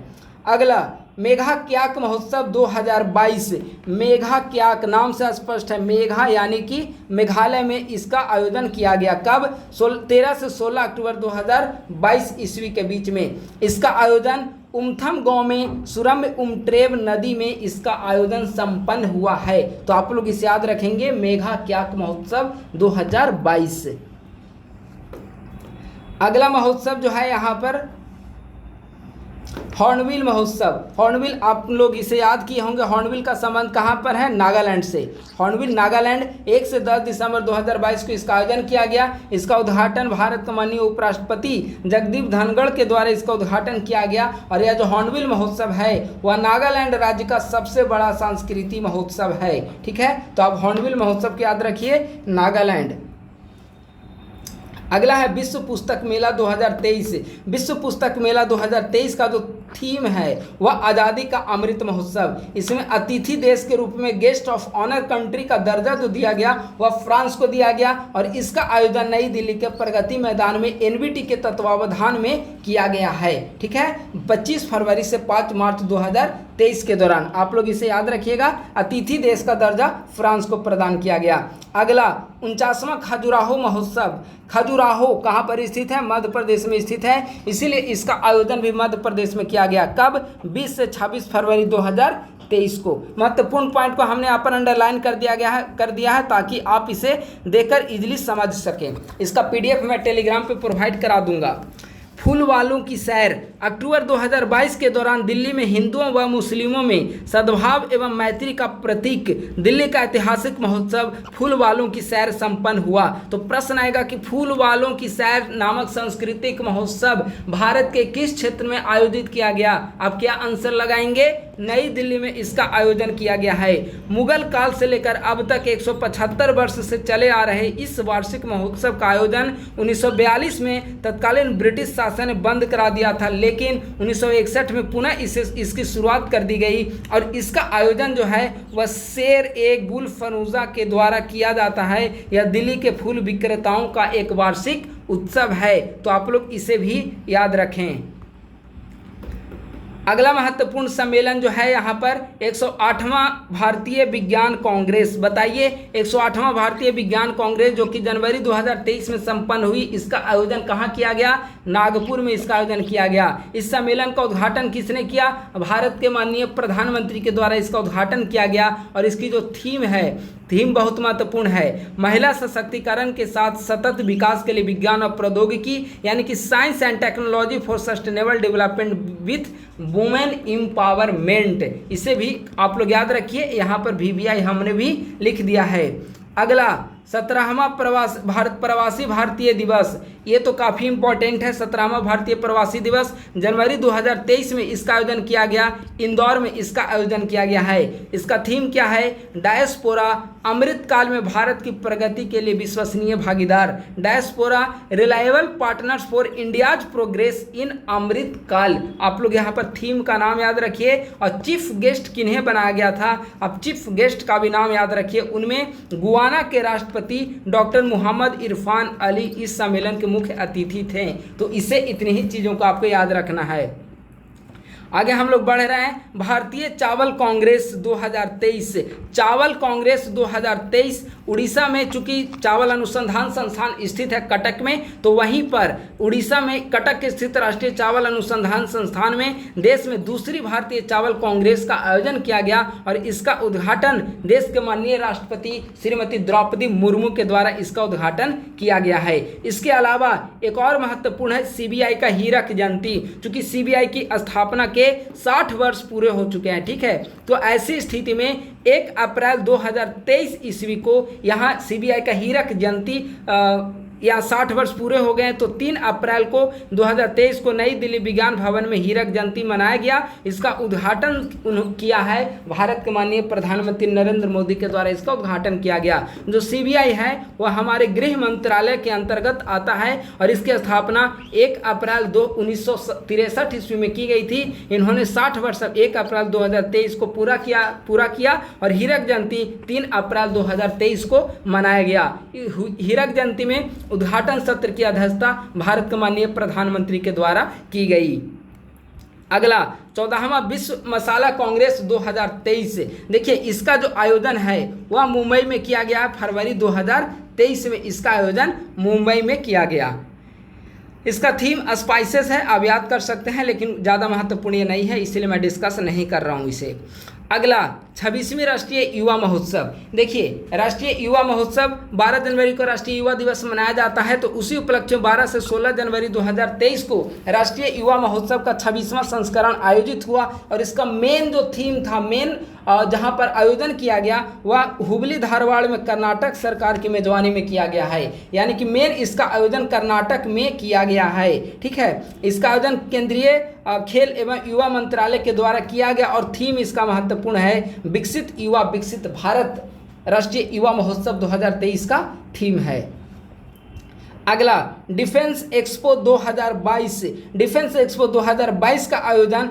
अगला, मेघा क्याक महोत्सव 2022। मेघा क्याक नाम से स्पष्ट है, मेघा यानी कि मेघालय में इसका आयोजन किया गया। कब? 13 से 16 अक्टूबर 2022 ईस्वी के बीच में। इसका आयोजन उमथम गांव में सुरम्य उमट्रेव नदी में इसका आयोजन संपन्न हुआ है। तो आप लोग इसे याद रखेंगे, मेघा क्याक महोत्सव 2022। अगला महोत्सव जो है यहाँ पर हॉर्नबिल महोत्सव। हॉर्नबिल आप लोग इसे याद किए होंगे, हॉर्नबिल का संबंध कहाँ पर है? नागालैंड से। हॉर्नबिल नागालैंड 1 से 10 दिसंबर 2022 को इसका आयोजन किया गया। इसका उद्घाटन भारत के माननीय उपराष्ट्रपति जगदीप धनखड़ के द्वारा इसका उद्घाटन किया गया। और यह जो हॉर्नबिल महोत्सव है वह नागालैंड राज्य का सबसे बड़ा सांस्कृतिक महोत्सव है। ठीक है, तो आप हॉर्नबिल महोत्सव की याद रखिए, नागालैंड। अगला है विश्व पुस्तक मेला 2023। विश्व पुस्तक मेला 2023 का जो थीम है वह आज़ादी का अमृत महोत्सव। इसमें अतिथि देश के रूप में गेस्ट ऑफ ऑनर कंट्री का दर्जा जो दिया गया वह फ्रांस को दिया गया। और इसका आयोजन नई दिल्ली के प्रगति मैदान में एनबीटी के तत्वावधान में किया गया है। ठीक है, 25 फरवरी से 5 मार्च 2023 के दौरान। आप लोग इसे याद रखिएगा, अतिथि देश का दर्जा फ्रांस को प्रदान किया गया। अगला 49वां खजुराहो महोत्सव। खजुराहो कहाँ पर स्थित है? मध्य प्रदेश में स्थित है, इसीलिए इसका आयोजन भी मध्य प्रदेश में किया गया। कब? 20 से 26 फरवरी 2023 को। महत्वपूर्ण पॉइंट को हमने यहाँ पर अंडरलाइन कर दिया है ताकि आप इसे देखकर इजीली समझ सकें। इसका पीडीएफ मैं टेलीग्राम पे प्रोवाइड करा दूंगा। फूल वालों की सैर। अक्टूबर 2022 के दौरान दिल्ली में हिंदुओं व मुस्लिमों में सद्भाव एवं मैत्री का प्रतीक दिल्ली का ऐतिहासिक महोत्सव फूल वालों की सैर संपन्न हुआ। तो प्रश्न आएगा कि फूल वालों की सैर नामक सांस्कृतिक महोत्सव भारत के किस क्षेत्र में आयोजित किया गया? आप क्या आंसर लगाएंगे? नई दिल्ली में इसका आयोजन किया गया है। मुगल काल से लेकर अब तक 175 वर्ष से चले आ रहे इस वार्षिक महोत्सव का आयोजन 1942 में तत्कालीन ब्रिटिश शासन ने बंद करा दिया था, लेकिन 1961 में पुनः इसकी शुरुआत कर दी गई। और इसका आयोजन जो है वह शेर ए गुलफरूजा के द्वारा किया जाता है। यह दिल्ली के फूल विक्रेताओं का एक वार्षिक उत्सव है, तो आप लोग इसे भी याद रखें। अगला महत्वपूर्ण सम्मेलन जो है यहाँ पर 108वां भारतीय विज्ञान कांग्रेस। बताइए, 108वां भारतीय विज्ञान कांग्रेस जो कि जनवरी 2023 में संपन्न हुई, इसका आयोजन कहाँ किया गया? नागपुर में इसका आयोजन किया गया। इस सम्मेलन का उद्घाटन किसने किया? भारत के माननीय प्रधानमंत्री के द्वारा इसका उद्घाटन किया गया। और इसकी जो थीम बहुत महत्वपूर्ण है, महिला सशक्तिकरण के साथ सतत विकास के लिए विज्ञान और प्रौद्योगिकी, यानी कि science and technology for sustainable development with women empowerment. इसे भी आप लोग याद रखिए, यहाँ पर VVI हमने भी लिख दिया है। अगला 17वां प्रवासी भारतीय दिवस। ये तो काफ़ी इंपॉर्टेंट है। 17वां भारतीय प्रवासी दिवस जनवरी 2023 में इसका आयोजन किया गया। इंदौर में इसका आयोजन किया गया है। इसका थीम क्या है? डायस्पोरा अमृत काल में भारत की प्रगति के लिए विश्वसनीय भागीदार। Diaspora reliable partners for India's progress in Amrit Kaal. आप लोग यहाँ पर थीम का नाम याद रखिए। और चीफ गेस्ट किन्हें बनाया गया था? अब चीफ गेस्ट का भी नाम याद रखिए। उनमें गुयाना के राष्ट्रपति डॉक्टर मोहम्मद इरफान अली इस सम्मेलन के मुख्य अतिथि थे। तो इसे इतनी ही चीज़ों को आपको याद रखना है। आगे हम लोग बढ़ रहे हैं। भारतीय चावल कांग्रेस 2023। चावल कांग्रेस 2023 उड़ीसा में, चूंकि चावल अनुसंधान संस्थान स्थित है कटक में, तो वहीं पर उड़ीसा में कटक स्थित राष्ट्रीय चावल अनुसंधान संस्थान में देश में दूसरी भारतीय चावल कांग्रेस का आयोजन किया गया। और इसका उद्घाटन देश के माननीय राष्ट्रपति श्रीमती द्रौपदी मुर्मू के द्वारा इसका उद्घाटन किया गया है। इसके अलावा एक और महत्वपूर्ण है CBI का हीरक जयंती। चूंकि CBI की स्थापना के 60 वर्ष पूरे हो चुके हैं। ठीक है, तो ऐसी स्थिति में 1 अप्रैल 2023 ईस्वी को यहाँ सीबीआई का हीरक जयंती यहाँ 60 वर्ष पूरे हो गए। तो 3 अप्रैल को 2023 को नई दिल्ली विज्ञान भवन में हीरक जयंती मनाया गया। इसका उद्घाटन किया है भारत के माननीय प्रधानमंत्री नरेंद्र मोदी के द्वारा इसका उद्घाटन किया गया। जो सीबीआई है वह हमारे गृह मंत्रालय के अंतर्गत आता है और इसकी स्थापना 1 अप्रैल 1963 ईस्वी में की गई थी। इन्होंने 60 वर्ष 1 अप्रैल 2023 को पूरा किया और हीरक जयंती 3 अप्रैल 2023 को मनाया गया। हीरक जयंती में उद्घाटन सत्र की अध्यक्षता भारत के माननीय प्रधानमंत्री के द्वारा की गई। अगला 14वां विश्व मसाला कांग्रेस 2023। देखिए इसका जो आयोजन है वह मुंबई में किया गया। फरवरी 2023 में इसका आयोजन मुंबई में किया गया। इसका थीम स्पाइसेस है, आप याद कर सकते हैं, लेकिन ज़्यादा महत्वपूर्ण ये नहीं है, इसलिए मैं डिस्कस नहीं कर रहा हूँ इसे। अगला 26वीं राष्ट्रीय युवा महोत्सव। देखिए राष्ट्रीय युवा महोत्सव 12 जनवरी को राष्ट्रीय युवा दिवस मनाया जाता है। तो उसी उपलक्ष्य में 12 से 16 जनवरी 2023 को राष्ट्रीय युवा महोत्सव का 26वां संस्करण आयोजित हुआ और इसका मेन जो थीम था, जहां पर आयोजन किया गया वह हुबली धारवाड़ में कर्नाटक सरकार की मेजबानी में किया गया है। यानी कि मेन इसका आयोजन कर्नाटक में किया गया है। ठीक है, इसका आयोजन केंद्रीय खेल एवं युवा मंत्रालय के द्वारा किया गया और थीम इसका महत्वपूर्ण है विकसित युवा विकसित भारत। राष्ट्रीय युवा महोत्सव 2023 का थीम है। अगला डिफेंस एक्सपो 2022। डिफेंस एक्सपो 2022 का आयोजन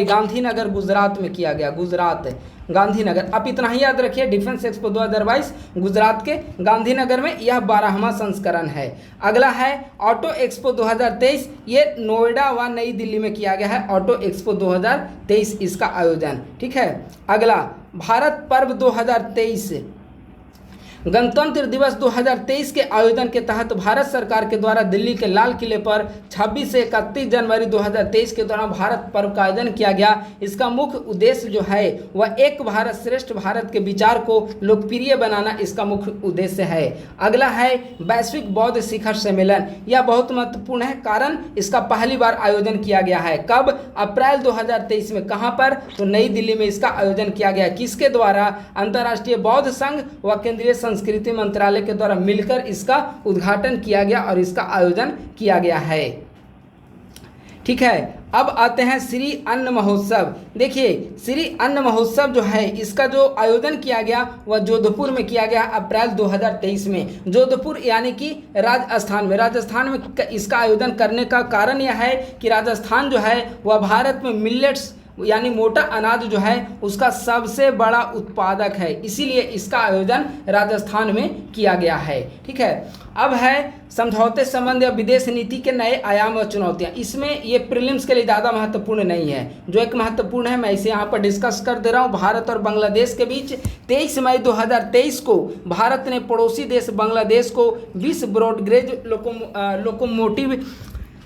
गांधीनगर गुजरात में किया गया। गुजरात गांधीनगर, आप इतना ही याद रखिए, डिफेंस एक्सपो 2022 गुजरात के गांधीनगर में, यह 12वां संस्करण है। अगला है ऑटो एक्सपो 2023। ये नोएडा व नई दिल्ली में किया गया है। ऑटो एक्सपो 2023 इसका आयोजन। ठीक है, अगला भारत पर्व 2023। गणतंत्र दिवस 2023 के आयोजन के तहत भारत सरकार के द्वारा दिल्ली के लाल किले पर 26 से 31 जनवरी 2023 के दौरान भारत पर्व का आयोजन किया गया। इसका मुख्य उद्देश्य जो है वह एक भारत श्रेष्ठ भारत के विचार को लोकप्रिय बनाना इसका मुख्य उद्देश्य है। अगला है वैश्विक बौद्ध शिखर सम्मेलन। यह बहुत महत्वपूर्ण है, कारण इसका पहली बार आयोजन किया गया है। कब? अप्रैल 2023 में। कहाँ पर? तो नई दिल्ली में इसका आयोजन किया गया। किसके द्वारा? अंतर्राष्ट्रीय बौद्ध संघ व केंद्रीय संस्कृति मंत्रालय के द्वारा मिलकर इसका उद्घाटन किया गया और इसका आयोजन किया गया है। ठीक है, अब आते हैं श्री अन्न महोत्सव। देखिए श्री अन्न महोत्सव जो है इसका जो आयोजन किया गया वह जोधपुर में किया गया अप्रैल 2023 में। जोधपुर यानी कि राजस्थान में इसका आयोजन करने का कारण यह है कि राजस्थान जो है वह भारत में मिलेट्स यानी मोटा अनाज जो है उसका सबसे बड़ा उत्पादक है, इसीलिए इसका आयोजन राजस्थान में किया गया है। ठीक है, अब है समझौते संबंध या विदेश नीति के नए आयाम और चुनौतियां। इसमें ये प्रीलिम्स के लिए ज़्यादा महत्वपूर्ण नहीं है, जो एक महत्वपूर्ण है मैं इसे यहाँ पर डिस्कस कर दे रहा हूँ। भारत और बांग्लादेश के बीच 23 मई 2023 को भारत ने पड़ोसी देश बांग्लादेश को 20 ब्रॉडगेज लोकोमोटिव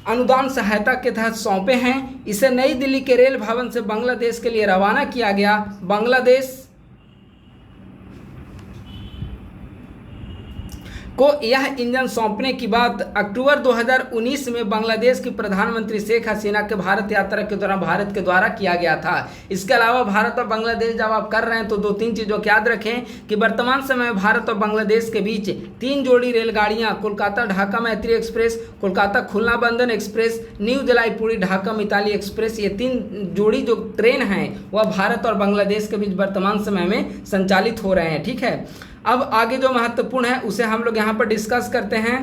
अनुदान सहायता के तहत सौंपे हैं। इसे नई दिल्ली के रेल भवन से बांग्लादेश के लिए रवाना किया गया। बांग्लादेश को यह इंजन सौंपने की बात अक्टूबर 2019 में बांग्लादेश की प्रधानमंत्री शेख हसीना के भारत यात्रा के दौरान भारत के द्वारा किया गया था। इसके अलावा भारत और बांग्लादेश जब आप कर रहे हैं तो 2-3 चीज़ों को याद रखें कि वर्तमान समय में भारत और बांग्लादेश के बीच 3 जोड़ी रेलगाड़ियां कोलकाता ढाका मैत्री express, Kolkata Khulna Bandhan express, new Jalpaiguri Dhaka Mitali express, ये 3 जोड़ी जो ट्रेन हैं वह भारत और बांग्लादेश के बीच वर्तमान समय में संचालित हो रहे हैं। ठीक है, अब आगे जो महत्वपूर्ण है उसे हम लोग यहाँ पर डिस्कस करते हैं।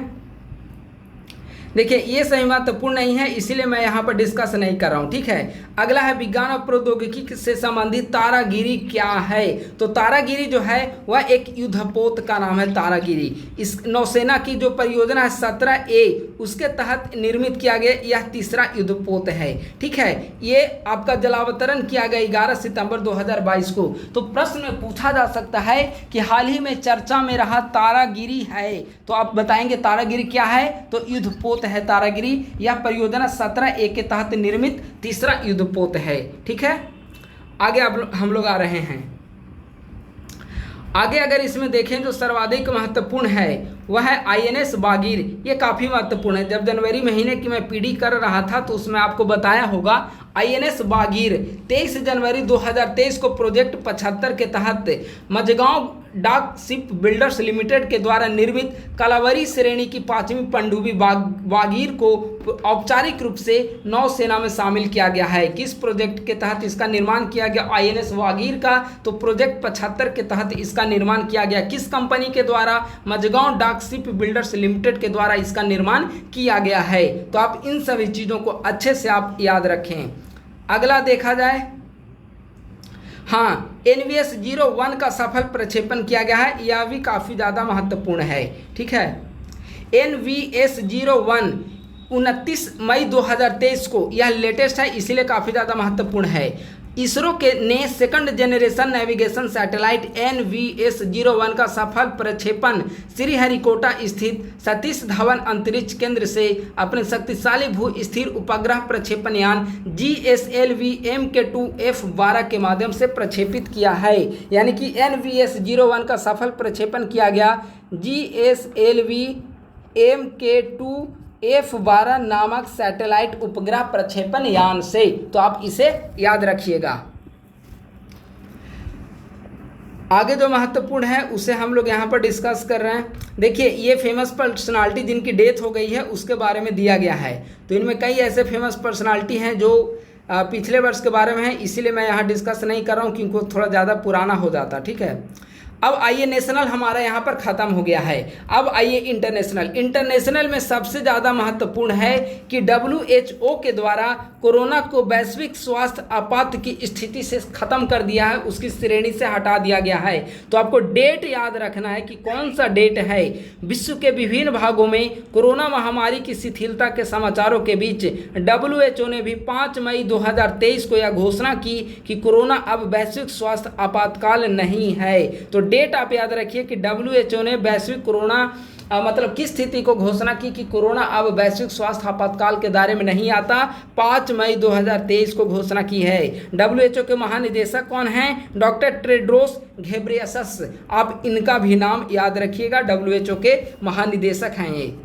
देखिए ये सही महत्वपूर्ण नहीं है, इसीलिए मैं यहाँ पर डिस्कस नहीं कर रहा हूँ। ठीक है, अगला है विज्ञान और प्रौद्योगिकी से संबंधित तारागिरी क्या है। तो तारागिरी जो है वह एक युद्धपोत का नाम है। तारागिरी इस नौसेना की जो परियोजना है 17A उसके तहत निर्मित किया गया यह तीसरा युद्धपोत है। ठीक है, ये आपका जलावतरण किया गया 11 सितंबर 2022 को। तो प्रश्न में पूछा जा सकता है कि हाल ही में चर्चा में रहा तारागिरी है, तो आप बताएंगे तारागिरी क्या है। तो युद्धपोत है तारागिरी। यह परियोजना 17A के तहत निर्मित तीसरा युद्धपोत है। ठीक है, आगे हम लोग आ रहे हैं। आगे अगर इसमें देखें जो सर्वाधिक महत्वपूर्ण है वह है INS बागीर। ये काफ़ी महत्वपूर्ण है। जब जनवरी महीने की मैं PD कर रहा था तो उसमें आपको बताया होगा INS वागीर 23 जनवरी 2023 को प्रोजेक्ट 75 के तहत मझगांव डाक शिप बिल्डर्स लिमिटेड के द्वारा निर्मित कलावरी श्रेणी की 5वीं पनडुब्बी वागीर को औपचारिक रूप से नौसेना में शामिल किया गया है। किस प्रोजेक्ट के तहत इसका निर्माण किया गया? INS वागीर का। तो प्रोजेक्ट 75 के तहत इसका निर्माण किया गया। किस कंपनी के द्वारा? मझगांव डाक शिप बिल्डर्स लिमिटेड के द्वारा इसका निर्माण किया गया है। तो आप इन सभी चीज़ों को अच्छे से आप याद रखें। अगला देखा जाए, हाँ, NVS 01 का सफल प्रक्षेपण किया गया है। यह भी काफ़ी ज़्यादा महत्वपूर्ण है। ठीक है, NVS 01 29 मई 2023 को, यह लेटेस्ट है इसीलिए काफ़ी ज़्यादा महत्वपूर्ण है। इसरो के ने second generation navigation satellite NVS 01 का सफल प्रक्षेपण श्रीहरिकोटा स्थित सतीश धवन अंतरिक्ष केंद्र से अपने शक्तिशाली भू स्थिर उपग्रह प्रक्षेपण यान GSLV Mk2 F12 के माध्यम से प्रक्षेपित किया है। यानी कि NVS 01 का सफल प्रक्षेपण किया गया GSLV Mk2 F12 नामक सैटेलाइट उपग्रह प्रक्षेपण यान से। तो आप इसे याद रखिएगा। आगे जो महत्वपूर्ण है उसे हम लोग यहाँ पर डिस्कस कर रहे हैं। देखिए, ये फेमस पर्सनालिटी जिनकी डेथ हो गई है उसके बारे में दिया गया है। तो इनमें कई ऐसे फेमस पर्सनालिटी हैं जो पिछले वर्ष के बारे में है, इसीलिए मैं यहाँ डिस्कस नहीं कर रहा हूँ क्योंकि वो थोड़ा ज़्यादा पुराना हो जाता। ठीक है, अब आइए, नेशनल हमारा यहाँ पर ख़त्म हो गया है। अब आइए इंटरनेशनल में सबसे ज़्यादा महत्वपूर्ण है कि WHO के द्वारा कोरोना को वैश्विक स्वास्थ्य आपात की स्थिति से ख़त्म कर दिया है, उसकी श्रेणी से हटा दिया गया है। तो आपको डेट याद रखना है कि कौन सा डेट है। विश्व के विभिन्न भागों में कोरोना महामारी की शिथिलता के समाचारों के बीच WHO ने भी 5 मई 2023 को यह घोषणा की कि कोरोना अब वैश्विक स्वास्थ्य आपातकाल नहीं है। तो डेट आप याद रखिए कि WHO ने वैश्विक कोरोना मतलब किस स्थिति को घोषणा की कि कोरोना अब वैश्विक स्वास्थ्य आपातकाल के दायरे में नहीं आता। 5 मई 2023 को घोषणा की है। WHO के महानिदेशक कौन हैं? Doctor Tedros Ghebreyesus. आप इनका भी नाम याद रखिएगा, WHO के महानिदेशक हैं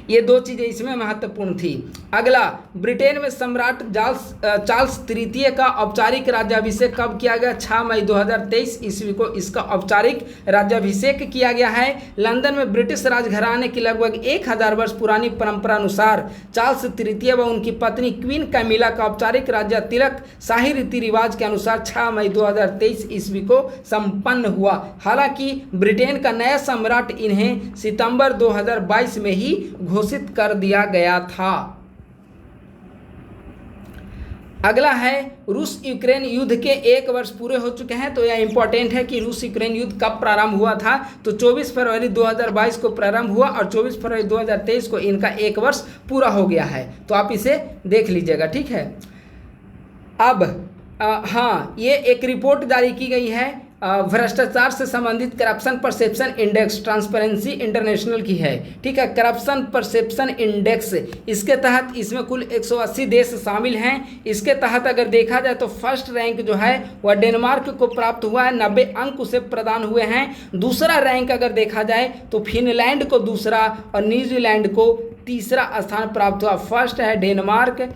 ये दो चीज़ें इसमें महत्वपूर्ण थी। अगला, ब्रिटेन में सम्राट चार्ल्स तृतीय का औपचारिक राज्याभिषेक कब किया गया? 6 मई 2023 ईस्वी को इसका औपचारिक राज्याभिषेक किया गया है। लंदन में ब्रिटिश राजघराने की लगभग 1000 वर्ष पुरानी परंपरा अनुसार चार्ल्स तृतीय व उनकी पत्नी क्वीन कैमिला का औपचारिक राज्य तिलक शाही रीति रिवाज के अनुसार 6 मई 2023 ईस्वी को संपन्न हुआ। हालांकि ब्रिटेन का नया सम्राट इन्हें सितंबर 2022 में ही घोषित कर दिया गया था। अगला है, रूस यूक्रेन युद्ध के 1 वर्ष पूरे हो चुके हैं। तो यह इंपॉर्टेंट है कि रूस यूक्रेन युद्ध कब प्रारंभ हुआ था? तो 24 फरवरी 2022 को प्रारंभ हुआ और 24 फरवरी 2023 को इनका 1 वर्ष पूरा हो गया है। तो आप इसे देख लीजिएगा। ठीक है, अब हाँ, ये एक रिपोर्ट जारी की गई है भ्रष्टाचार से संबंधित corruption perception index, transparency international की है। ठीक है, करप्शन परसेप्शन इंडेक्स, इसके तहत इसमें कुल 180 देश शामिल हैं। इसके तहत अगर देखा जाए तो फर्स्ट रैंक जो है वह डेनमार्क को प्राप्त हुआ है, 90 अंक उसे प्रदान हुए हैं। दूसरा रैंक अगर देखा जाए तो फिनलैंड को दूसरा और न्यूजीलैंड को तीसरा स्थान प्राप्त हुआ। फर्स्ट है डेनमार्क,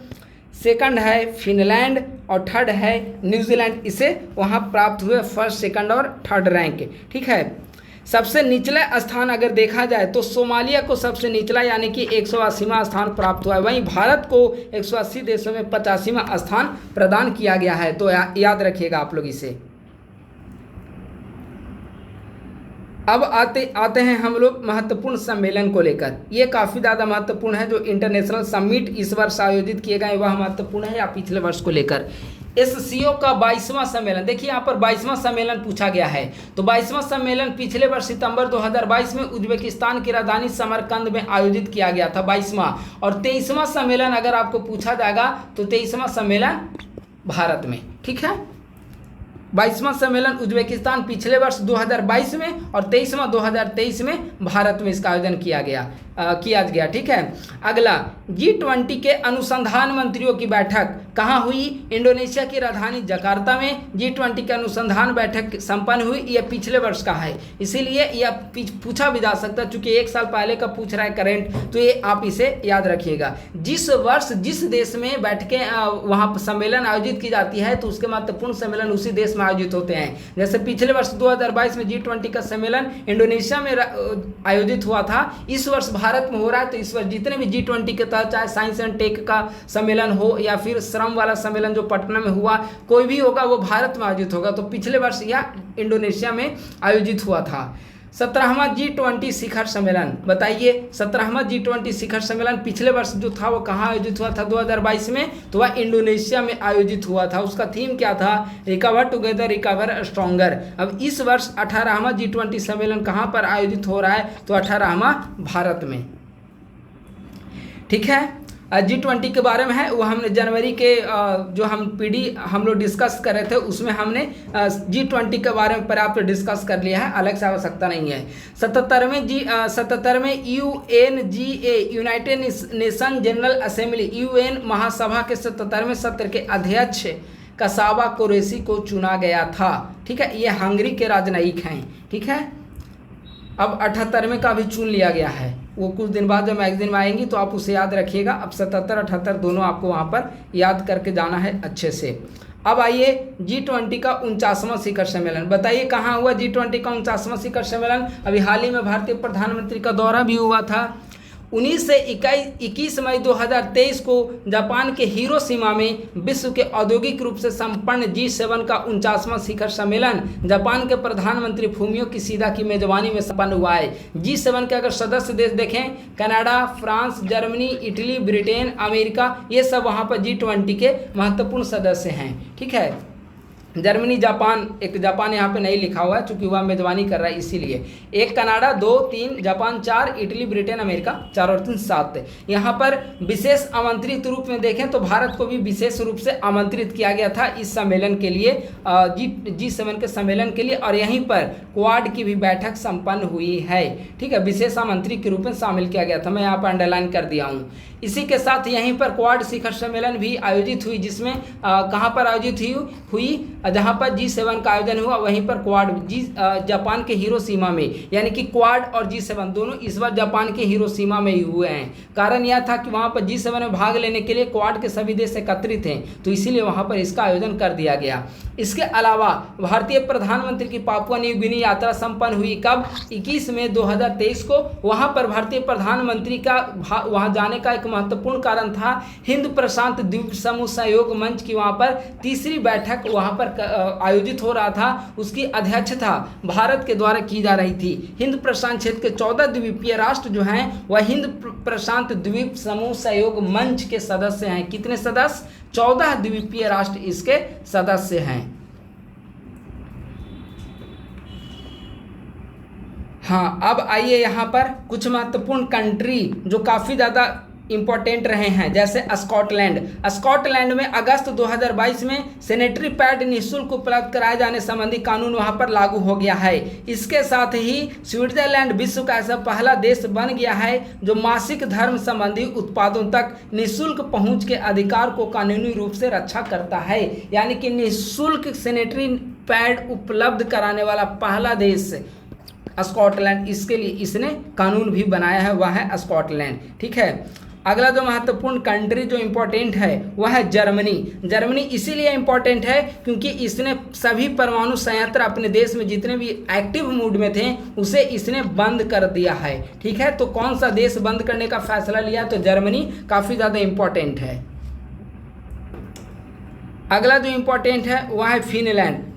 सेकंड है फिनलैंड और थर्ड है न्यूजीलैंड। इसे वहाँ प्राप्त हुए फर्स्ट, सेकंड और थर्ड रैंक। ठीक है, सबसे निचला स्थान अगर देखा जाए तो सोमालिया को सबसे निचला यानी कि 180वां स्थान प्राप्त हुआ है। वहीं भारत को 180 देशों में 85वां स्थान प्रदान किया गया है। तो याद रखिएगा आप लोग इसे। अब आते हैं हम लोग महत्वपूर्ण सम्मेलन को लेकर। ये काफ़ी ज़्यादा महत्वपूर्ण है। जो इंटरनेशनल समिट इस वर्ष आयोजित किए गए वह महत्वपूर्ण है या पिछले वर्ष को लेकर। SCO का 22वां सम्मेलन, देखिए यहाँ पर 22वां सम्मेलन पूछा गया है। तो 22वां सम्मेलन पिछले वर्ष सितंबर 2022 में उज्बेकिस्तान की राजधानी समरकंद में आयोजित किया गया था 22वां। और 23वां सम्मेलन अगर आपको पूछा जाएगा तो 23वां सम्मेलन भारत में। ठीक है, 22वां सम्मेलन उज्बेकिस्तान पिछले वर्ष 2022 में और 23वां 2023 में भारत में इसका आयोजन किया गया। किया गया। ठीक है, अगला G20 के अनुसंधान मंत्रियों की बैठक कहाँ हुई? इंडोनेशिया की राजधानी जकार्ता में G20 के अनुसंधान बैठक संपन्न हुई। यह पिछले वर्ष का है, इसीलिए यह पूछा भी जा सकता है, चूंकि 1 साल पहले का पूछ रहा है करंट, तो ये आप इसे याद रखिएगा। जिस वर्ष जिस देश में बैठकें वहाँ पर सम्मेलन आयोजित की जाती है तो उसके महत्वपूर्ण सम्मेलन उसी देश में आयोजित होते हैं। जैसे पिछले वर्ष 2022 में G20 का सम्मेलन इंडोनेशिया में आयोजित हुआ था, इस वर्ष भारत में हो रहा है। तो इस वर्ष जितने भी G20 के तहत, चाहे साइंस एंड टेक का सम्मेलन हो या फिर श्रम वाला सम्मेलन जो पटना में हुआ, कोई भी होगा वो भारत में आयोजित होगा। तो पिछले वर्ष यह इंडोनेशिया में आयोजित हुआ था। 17वां G20 शिखर सम्मेलन, बताइए 17वां G20 शिखर सम्मेलन पिछले वर्ष जो था वो कहाँ आयोजित हुआ था 2022 में? तो वह इंडोनेशिया में आयोजित हुआ था। उसका थीम क्या था? Recover together recover stronger. अब इस वर्ष 18वां G20 सम्मेलन कहाँ पर आयोजित हो रहा है? तो 18वां भारत में। ठीक है, G20 के बारे में है वो हमने जनवरी के जो हम PD हम लोग डिस्कस कर रहे थे उसमें हमने G20 के बारे में पर्याप्त डिस्कस कर लिया है, अलग से आवश्यकता नहीं है। 77वें UNGA United nation general assembly UN महासभा के 77वें सत्र के अध्यक्ष कसाबा कुरैशी को चुना गया था। ठीक है, ये हंगरी के राजनयिक हैं। ठीक है, अब 78वें का भी चुन लिया गया है, वो कुछ दिन बाद जब मैगजीन में आएंगी तो आप उसे याद रखिएगा। अब 77 78 दोनों आपको वहाँ पर याद करके जाना है अच्छे से। अब आइए G20 का 49वां शिखर सम्मेलन, बताइए कहाँ हुआ G20 का 49वां शिखर सम्मेलन? अभी हाल ही में भारतीय प्रधानमंत्री का दौरा भी हुआ था। 19 से 21 मई 2023 को जापान के हिरोशिमा में विश्व के औद्योगिक रूप से संपन्न G7 का 49वां शिखर सम्मेलन जापान के प्रधानमंत्री फूमियो किशिदा की मेजबानी में संपन्न हुआ है। G7 के अगर सदस्य देश देखें, Canada, France, Germany, Italy, Britain, America, ये सब वहाँ पर G20 के महत्वपूर्ण सदस्य हैं। ठीक है, जर्मनी, जापान, एक जापान यहाँ पे नहीं लिखा हुआ है चूंकि वह मेजबानी कर रहा है इसीलिए। 1 Canada, 2, 3 Japan, 4 Italy, Britain, America, 4 और 3 7। यहाँ पर विशेष आमंत्रित रूप में देखें तो भारत को भी विशेष रूप से आमंत्रित किया गया था इस सम्मेलन के लिए, G7 के सम्मेलन के लिए, और यहीं पर क्वाड की भी बैठक संपन्न हुई है। ठीक है, विशेष आमंत्रित के रूप में शामिल किया गया था, मैं यहाँ पर अंडरलाइन कर दिया हूँ। इसी के साथ यहीं पर क्वाड शिखर सम्मेलन भी आयोजित हुई, जिसमें कहाँ पर आयोजित हुई जहाँ पर G7 का आयोजन हुआ वहीं पर क्वाड जापान के हिरोशिमा में, यानी कि क्वाड और G7 दोनों इस बार जापान के हिरोशिमा में ही हुए हैं। कारण यह था कि वहाँ पर G7 में भाग लेने के लिए क्वाड के सभी देश एकत्रित हैं, तो इसीलिए वहाँ पर इसका आयोजन कर दिया गया। इसके अलावा भारतीय प्रधानमंत्री की पापुआ न्यू गिनी यात्रा संपन्न हुई कब? 21 मई 2023 को। वहाँ पर भारतीय प्रधानमंत्री का वहाँ जाने का एक महत्वपूर्ण कारण था हिंद प्रशांत द्वीप समूह सहयोग मंच की वहाँ पर 3री बैठक वहाँ पर आयोजित हो रहा था, उसकी अध्यक्षता भारत के द्वारा की जा रही थी। हिंद प्रशांत क्षेत्र के 14 द्वीपीय राष्ट्र जो हैं वह हिंद प्रशांत द्वीप समूह सहयोग मंच के सदस्य हैं। कितने सदस्य? 14 द्वीपीय राष्ट्र इसके सदस्य हैं। हाँ, अब आइए यहाँ पर कुछ महत्वपूर्ण कंट्री जो काफ़ी ज़्यादा इंपॉर्टेंट रहे हैं, जैसे स्कॉटलैंड में अगस्त 2022 में सैनिटरी पैड निःशुल्क उपलब्ध कराए जाने संबंधी कानून वहां पर लागू हो गया है। इसके साथ ही स्विट्जरलैंड विश्व का ऐसा पहला देश बन गया है जो मासिक धर्म संबंधी उत्पादों तक निःशुल्क पहुंच के अधिकार को कानूनी रूप से रक्षा करता है। यानी कि निःशुल्क सैनिटरी पैड उपलब्ध कराने वाला पहला देश स्कॉटलैंड, इसके लिए इसने कानून भी बनाया है, वह है स्कॉटलैंड। ठीक है, अगला जो महत्वपूर्ण कंट्री जो इम्पोर्टेंट है वह है जर्मनी इसीलिए इम्पोर्टेंट है क्योंकि इसने सभी परमाणु संयंत्र अपने देश में जितने भी एक्टिव मूड में थे उसे इसने बंद कर दिया है। ठीक है, तो कौन सा देश बंद करने का फैसला लिया? तो जर्मनी काफ़ी ज़्यादा इम्पोर्टेंट है। अगला जो इम्पोर्टेंट है वह है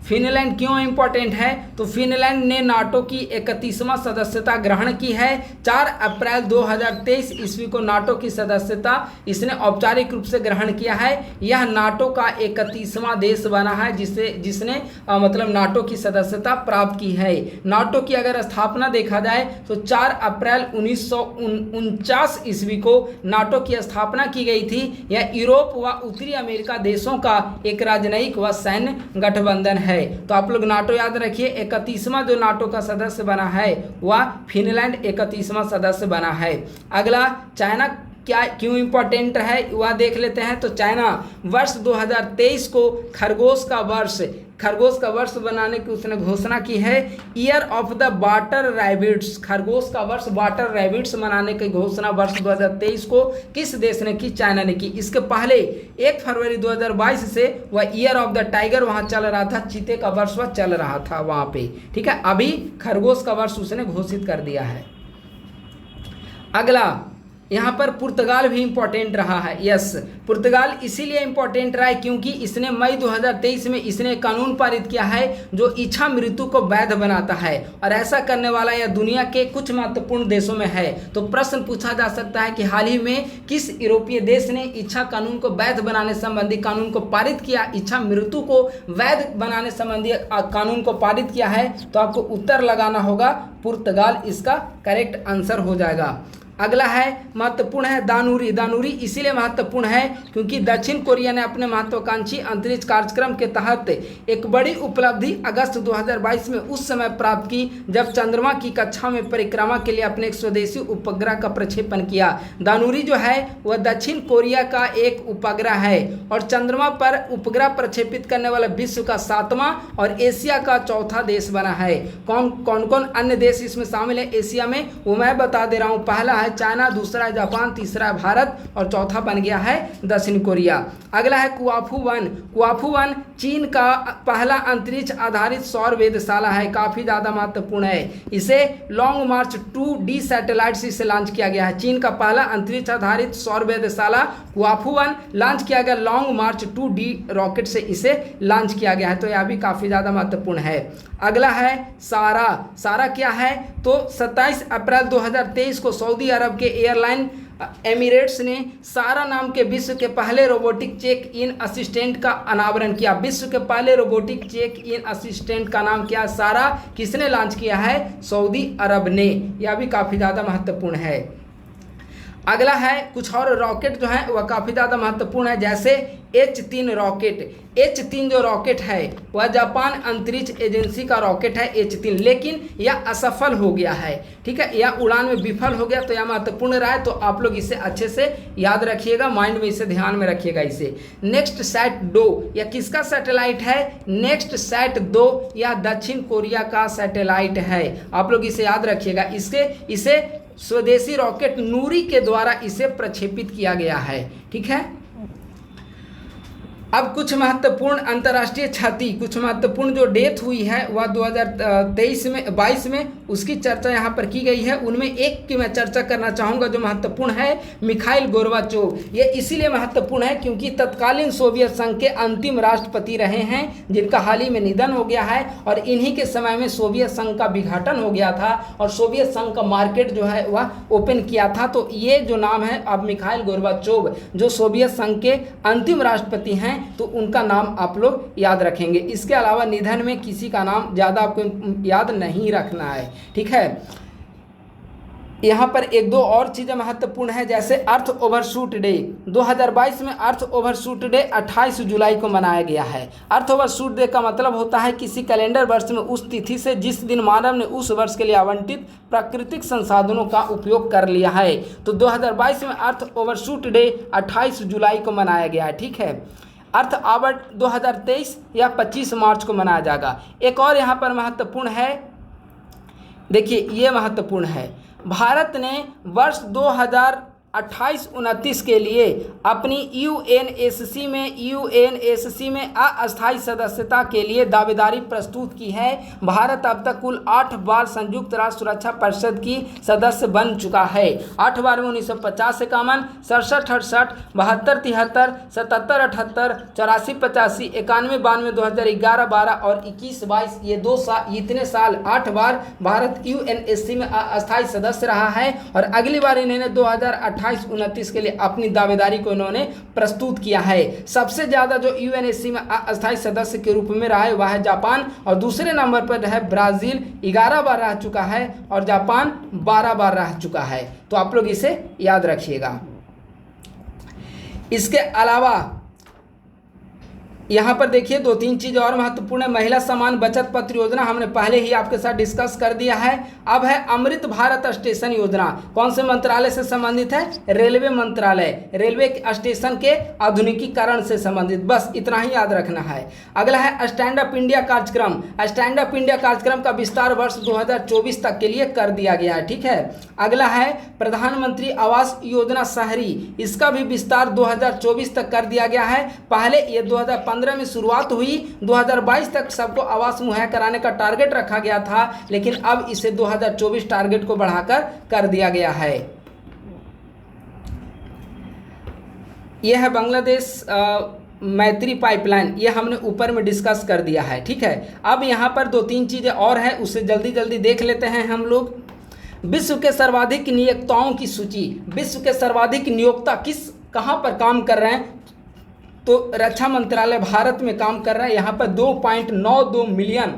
फिनलैंड क्यों इम्पोर्टेंट है? तो फिनलैंड ने नाटो की 31वां सदस्यता ग्रहण की है। 4 अप्रैल 2023 ईस्वी को नाटो की सदस्यता इसने औपचारिक रूप से ग्रहण किया है। यह नाटो का 31वां देश बना है जिसने मतलब नाटो की सदस्यता प्राप्त की है। नाटो की अगर स्थापना देखा जाए तो 4 अप्रैल 1949 ईस्वी को नाटो की स्थापना की गई थी। यह यूरोप व उत्तरी अमेरिका देशों का एक राजनयिक व सैन्य गठबंधन है। है। तो आप लोग नाटो याद रखिए। 31वां जो नाटो का सदस्य बना है वह फिनलैंड 31वां सदस्य बना है। अगला, चाइना क्या क्यों इम्पोर्टेंट है वह देख लेते हैं। तो चाइना वर्ष 2023 को खरगोश का वर्ष बनाने की उसने घोषणा की है। Year of the water rabbits, खरगोश का वर्ष वाटर रैबिट्स मनाने की घोषणा वर्ष 2023 को किस देश ने की? चाइना ने की। इसके पहले 1 फरवरी 2022 से वह ईयर ऑफ द टाइगर वहाँ चल रहा था, चीते का वर्ष वह चल रहा था वहाँ पे, ठीक है। अभी खरगोश का वर्ष उसने घोषित कर दिया है। अगला, यहाँ पर पुर्तगाल भी इम्पोर्टेंट रहा है। यस, पुर्तगाल इसीलिए इम्पोर्टेंट रहा है क्योंकि इसने मई 2023 में इसने कानून पारित किया है जो इच्छा मृत्यु को वैध बनाता है, और ऐसा करने वाला यह दुनिया के कुछ महत्वपूर्ण देशों में है। तो प्रश्न पूछा जा सकता है कि हाल ही में किस यूरोपीय देश ने इच्छा कानून को वैध बनाने संबंधी कानून को पारित किया, इच्छा मृत्यु को वैध बनाने संबंधी कानून को पारित किया है? तो आपको उत्तर लगाना होगा पुर्तगाल, इसका करेक्ट आंसर हो जाएगा। अगला है महत्वपूर्ण है दानुरी। दानुरी इसीलिए महत्वपूर्ण है क्योंकि दक्षिण कोरिया ने अपने महत्वाकांक्षी अंतरिक्ष कार्यक्रम के तहत एक बड़ी उपलब्धि अगस्त 2022 में उस समय प्राप्त की जब चंद्रमा की कक्षा में परिक्रमा के लिए अपने एक स्वदेशी उपग्रह का प्रक्षेपण किया। दानुरी जो है वह दक्षिण कोरिया का एक उपग्रह है और चंद्रमा पर उपग्रह प्रक्षेपित करने वाला विश्व का 7वां और एशिया का 4था देश बना है। कौन कौन अन्य देश इसमें शामिल है एशिया में, वो मैं बता दे रहा हूँ। पहला चाइना, दूसरा है जापान, तीसरा है भारत और चौथा बन गया है दक्षिण कोरिया। अगला है कुआफू वन। कुआफू वन चीन का पहला अंतरिक्ष आधारित सौर वेधशाला है, काफी ज्यादा महत्वपूर्ण है। इसे लॉन्ग मार्च 2D सैटेलाइट से इसे लॉन्च किया गया है। चीन का पहला अंतरिक्ष आधारित सौर वेधशाला कुआफू वन लॉन्च किया गया, लॉन्ग मार्च 2D रॉकेट से इसे लॉन्च किया गया है। तो यह भी काफी ज्यादा महत्वपूर्ण है। अगला है सारा। सारा क्या है? तो 27 अप्रैल 2023 को सऊदी अरब के एयरलाइन एमिरेट्स ने सारा नाम के विश्व के पहले रोबोटिक चेक इन असिस्टेंट का अनावरण किया। विश्व के पहले रोबोटिक चेक इन असिस्टेंट का नाम क्या? सारा। किसने लॉन्च किया है? सऊदी अरब ने। यह भी काफ़ी ज़्यादा महत्वपूर्ण है। अगला है कुछ और रॉकेट जो है वह काफ़ी ज़्यादा महत्वपूर्ण है, जैसे H3 रॉकेट। H3 जो रॉकेट है वह जापान अंतरिक्ष एजेंसी का रॉकेट है H3, लेकिन यह असफल हो गया है, ठीक है, यह उड़ान में विफल हो गया। तो यह महत्वपूर्ण रहा है, तो आप लोग इसे अच्छे से याद रखिएगा, माइंड में इसे ध्यान में रखिएगा इसे। नेक्स्ट सैट 2 यह किसका सैटेलाइट है? नेक्स्ट सैट 2 यह दक्षिण कोरिया का सैटेलाइट है, आप लोग इसे याद रखिएगा। इसे स्वदेशी रॉकेट नूरी के द्वारा इसे प्रक्षेपित किया गया है, ठीक है। अब कुछ महत्वपूर्ण अंतर्राष्ट्रीय क्षति, कुछ महत्वपूर्ण जो डेथ हुई है वह 2022 में उसकी चर्चा यहाँ पर की गई है। उनमें एक की मैं चर्चा करना चाहूँगा जो महत्वपूर्ण है, मिखाइल गोर्बाचोव। ये इसीलिए महत्वपूर्ण है क्योंकि तत्कालीन सोवियत संघ के अंतिम राष्ट्रपति रहे हैं जिनका हाल ही में निधन हो गया है, और इन्हीं के समय में सोवियत संघ का विघटन हो गया था और सोवियत संघ का मार्केट जो है वह ओपन किया था। तो ये जो नाम है अब मिखाइल गोर्बाचोव जो सोवियत संघ के अंतिम राष्ट्रपति हैं, तो उनका नाम आप लोग याद रखेंगे। इसके अलावा निधन में किसी का नाम ज़्यादा आपको याद नहीं रखना है, ठीक है। यहाँ पर एक दो और चीज़ें महत्वपूर्ण है, जैसे अर्थ ओवरशूट डे 2022 में अर्थ ओवरशूट डे 28 जुलाई को मनाया गया है। अर्थ ओवरशूट डे का मतलब होता है किसी कैलेंडर वर्ष में उस तिथि से जिस दिन मानव ने उस वर्ष के लिए आवंटित प्राकृतिक संसाधनों का उपयोग कर लिया है। तो 2022 में अर्थ ओवरशूट डे 28 जुलाई को मनाया गया है, ठीक है। अर्थ आवर्ट 2023 या 25 मार्च को मनाया जाएगा। एक और यहाँ पर महत्वपूर्ण है, देखिए ये महत्वपूर्ण है, भारत ने वर्ष 2028-29 के लिए अपनी यूएनएससी में अस्थायी सदस्यता के लिए दावेदारी प्रस्तुत की है। भारत अब तक कुल 8 बार संयुक्त राष्ट्र सुरक्षा परिषद की सदस्य बन चुका है। 8 बार में 1950 51, 67 68, 72 73, 77 78, 84 85, 91 92, 2011 12 और 21 22, ये 2 साल, इतने साल 8 बार भारत यूएनएससी में अस्थायी सदस्य रहा है। और अगली बार इन्होंने 2028-29 के लिए अपनी दावेदारी को इन्होंने प्रस्तुत किया है। सबसे ज़्यादा जो यूएनएससी में अस्थायी सदस्य के रूप में रहा है वह है जापान, और दूसरे नंबर पर है ब्राज़ील, 11 बार रह चुका है, और जापान 12 बार रह चुका है। तो आप लोग इसे याद रखिएगा। इसके अलावा यहाँ पर देखिए दो तीन चीज़ और महत्वपूर्ण है। महिला सम्मान बचत पत्र योजना हमने पहले ही आपके साथ डिस्कस कर दिया है। अब है अमृत भारत स्टेशन योजना, कौन से मंत्रालय से संबंधित है? रेलवे मंत्रालय, रेलवे स्टेशन के आधुनिकीकरण से संबंधित, बस इतना ही याद रखना है। अगला है स्टैंड अप इंडिया कार्यक्रम। स्टैंड अप इंडिया कार्यक्रम का विस्तार वर्ष 2024 तक के लिए कर दिया गया है, ठीक है। अगला है प्रधानमंत्री आवास योजना शहरी, इसका भी विस्तार 2024 तक कर दिया गया है। पहले ये 2015 में शुरुआत हुई, 2022 तक सबको आवास मुहैया कराने का टारगेट रखा गया था, लेकिन अब इसे 2024 टारगेट को बढ़ाकर कर दिया गया है। यह है बांग्लादेश मैत्री पाइपलाइन, ये हमने ऊपर में डिस्कस कर दिया है, ठीक है। अब यहाँ पर दो तीन चीज़ें और हैं, उसे जल्दी जल्दी देख लेते हैं हम लोग। विश्व के सर्वाधिक नियोक्ताओं की सूची, विश्व के सर्वाधिक नियोक्ता कहाँ पर काम कर रहे हैं? तो रक्षा मंत्रालय भारत में काम कर रहा है। यहाँ पर 2.92 मिलियन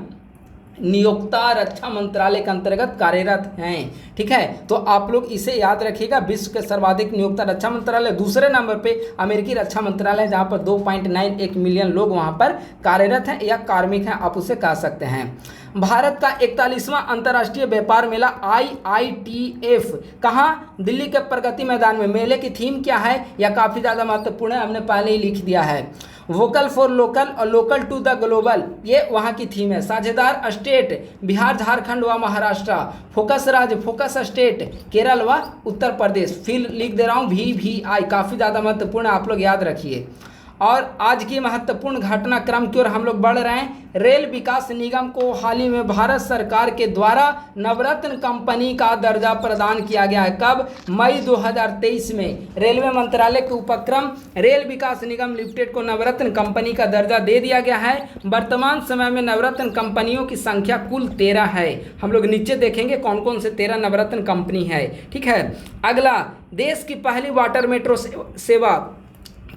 नियोक्ता रक्षा मंत्रालय के अंतर्गत कार्यरत हैं, ठीक है। तो आप लोग इसे याद रखिएगा, विश्व के सर्वाधिक नियोक्ता रक्षा मंत्रालय। दूसरे नंबर पे अमेरिकी रक्षा मंत्रालय, जहाँ पर 2.91 मिलियन लोग वहाँ पर कार्यरत हैं या कार्मिक हैं, आप उसे कह सकते हैं। भारत का 41वां अंतर्राष्ट्रीय व्यापार मेला IITF कहाँ? दिल्ली के प्रगति मैदान में। मेले की थीम क्या है? यह काफ़ी ज़्यादा महत्वपूर्ण है, हमने पहले ही लिख दिया है। वोकल फॉर लोकल और लोकल टू द ग्लोबल, ये वहाँ की थीम है। साझेदार स्टेट बिहार, झारखंड व महाराष्ट्र। फोकस राज्य, फोकस स्टेट केरल व उत्तर प्रदेश। फिर लिख दे रहा हूँ VVI, काफ़ी ज़्यादा महत्वपूर्ण, आप लोग याद रखिए। और आज की महत्वपूर्ण घटनाक्रम की ओर हम लोग बढ़ रहे हैं। रेल विकास निगम को हाल ही में भारत सरकार के द्वारा नवरत्न कंपनी का दर्जा प्रदान किया गया है। कब? मई 2023 में रेलवे मंत्रालय के उपक्रम रेल विकास निगम लिमिटेड को नवरत्न कंपनी का दर्जा दे दिया गया है। वर्तमान समय में नवरत्न कंपनियों की संख्या कुल 13 है। हम लोग नीचे देखेंगे कौन कौन से 13 नवरत्न कंपनी है, ठीक है। अगला, देश की पहली वाटर मेट्रो सेवा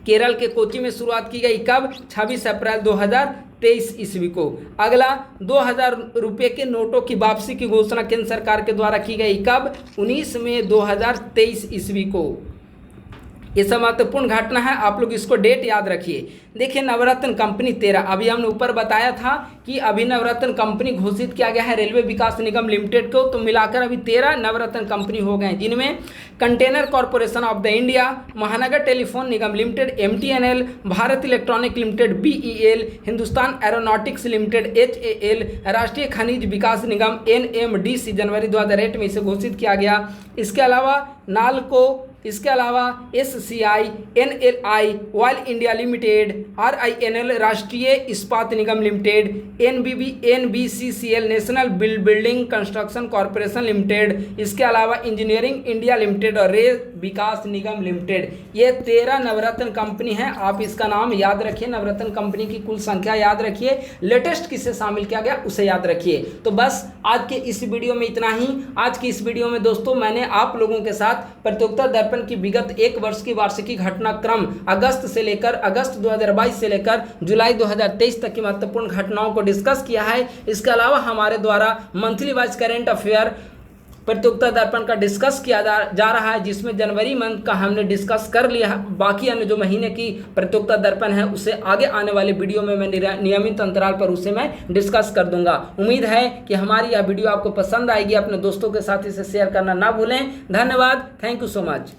केरल के कोच्चि में शुरुआत की गई। कब? 26 अप्रैल 2023 ईस्वी को। अगला, 2000 रुपये के नोटों की वापसी की घोषणा केंद्र सरकार के द्वारा की गई। कब? 19 मई 2023 ईस्वी को। ये सब महत्वपूर्ण घटना है, आप लोग इसको डेट याद रखिए। देखिए नवरत्न कंपनी 13, अभी हमने ऊपर बताया था कि अभी नवरत्न कंपनी घोषित किया गया है रेलवे विकास निगम लिमिटेड को, तो मिलाकर अभी 13 नवरत्न कंपनी हो गए हैं, जिनमें container corporation of the India, Mahanagar telephone Nigam limited MTNL, Bharat electronic limited BEL, Hindustan aeronautics limited HAL, Rashtriya खनिज विकास निगम NMDC जनवरी 2008 में इसे घोषित किया गया। इसके अलावा नालको, इसके अलावा SCI, NLI, oil India limited, RINL Rashtriya Ispat Nigam limited, NBCCL national building construction corporation limited, इसके अलावा इंजीनियरिंग इंडिया लिमिटेड और रेल विकास निगम लिमिटेड। ये 13 नवरत्न कंपनी हैं, आप इसका नाम याद रखिए। नवरत्न कंपनी की कुल संख्या याद रखिए, लेटेस्ट किसे शामिल किया गया उसे याद रखिए। तो बस आज के इस वीडियो में इतना ही। आज की इस वीडियो में दोस्तों मैंने आप लोगों के साथ प्रतियोगिता दर्पण की विगत एक वर्ष की वार्षिकी घटनाक्रम अगस्त 2022 से लेकर जुलाई 2023 तक की महत्वपूर्ण घटनाओं को डिस्कस किया है। इसके अलावा हमारे द्वारा मंथली वाइज करेंट अफेयर प्रतियोगिता दर्पण का डिस्कस किया जा रहा है, जिसमें जनवरी मंथ का हमने डिस्कस कर लिया है। बाकी अन्य जो महीने की प्रतियोगिता दर्पण है उसे आगे आने वाले वीडियो में मैं नियमित अंतराल पर उसे मैं डिस्कस कर दूंगा। उम्मीद है कि हमारी यह वीडियो आपको पसंद आएगी। अपने दोस्तों के साथ इसे शेयर करना ना भूलें। धन्यवाद, थैंक यू सो मच।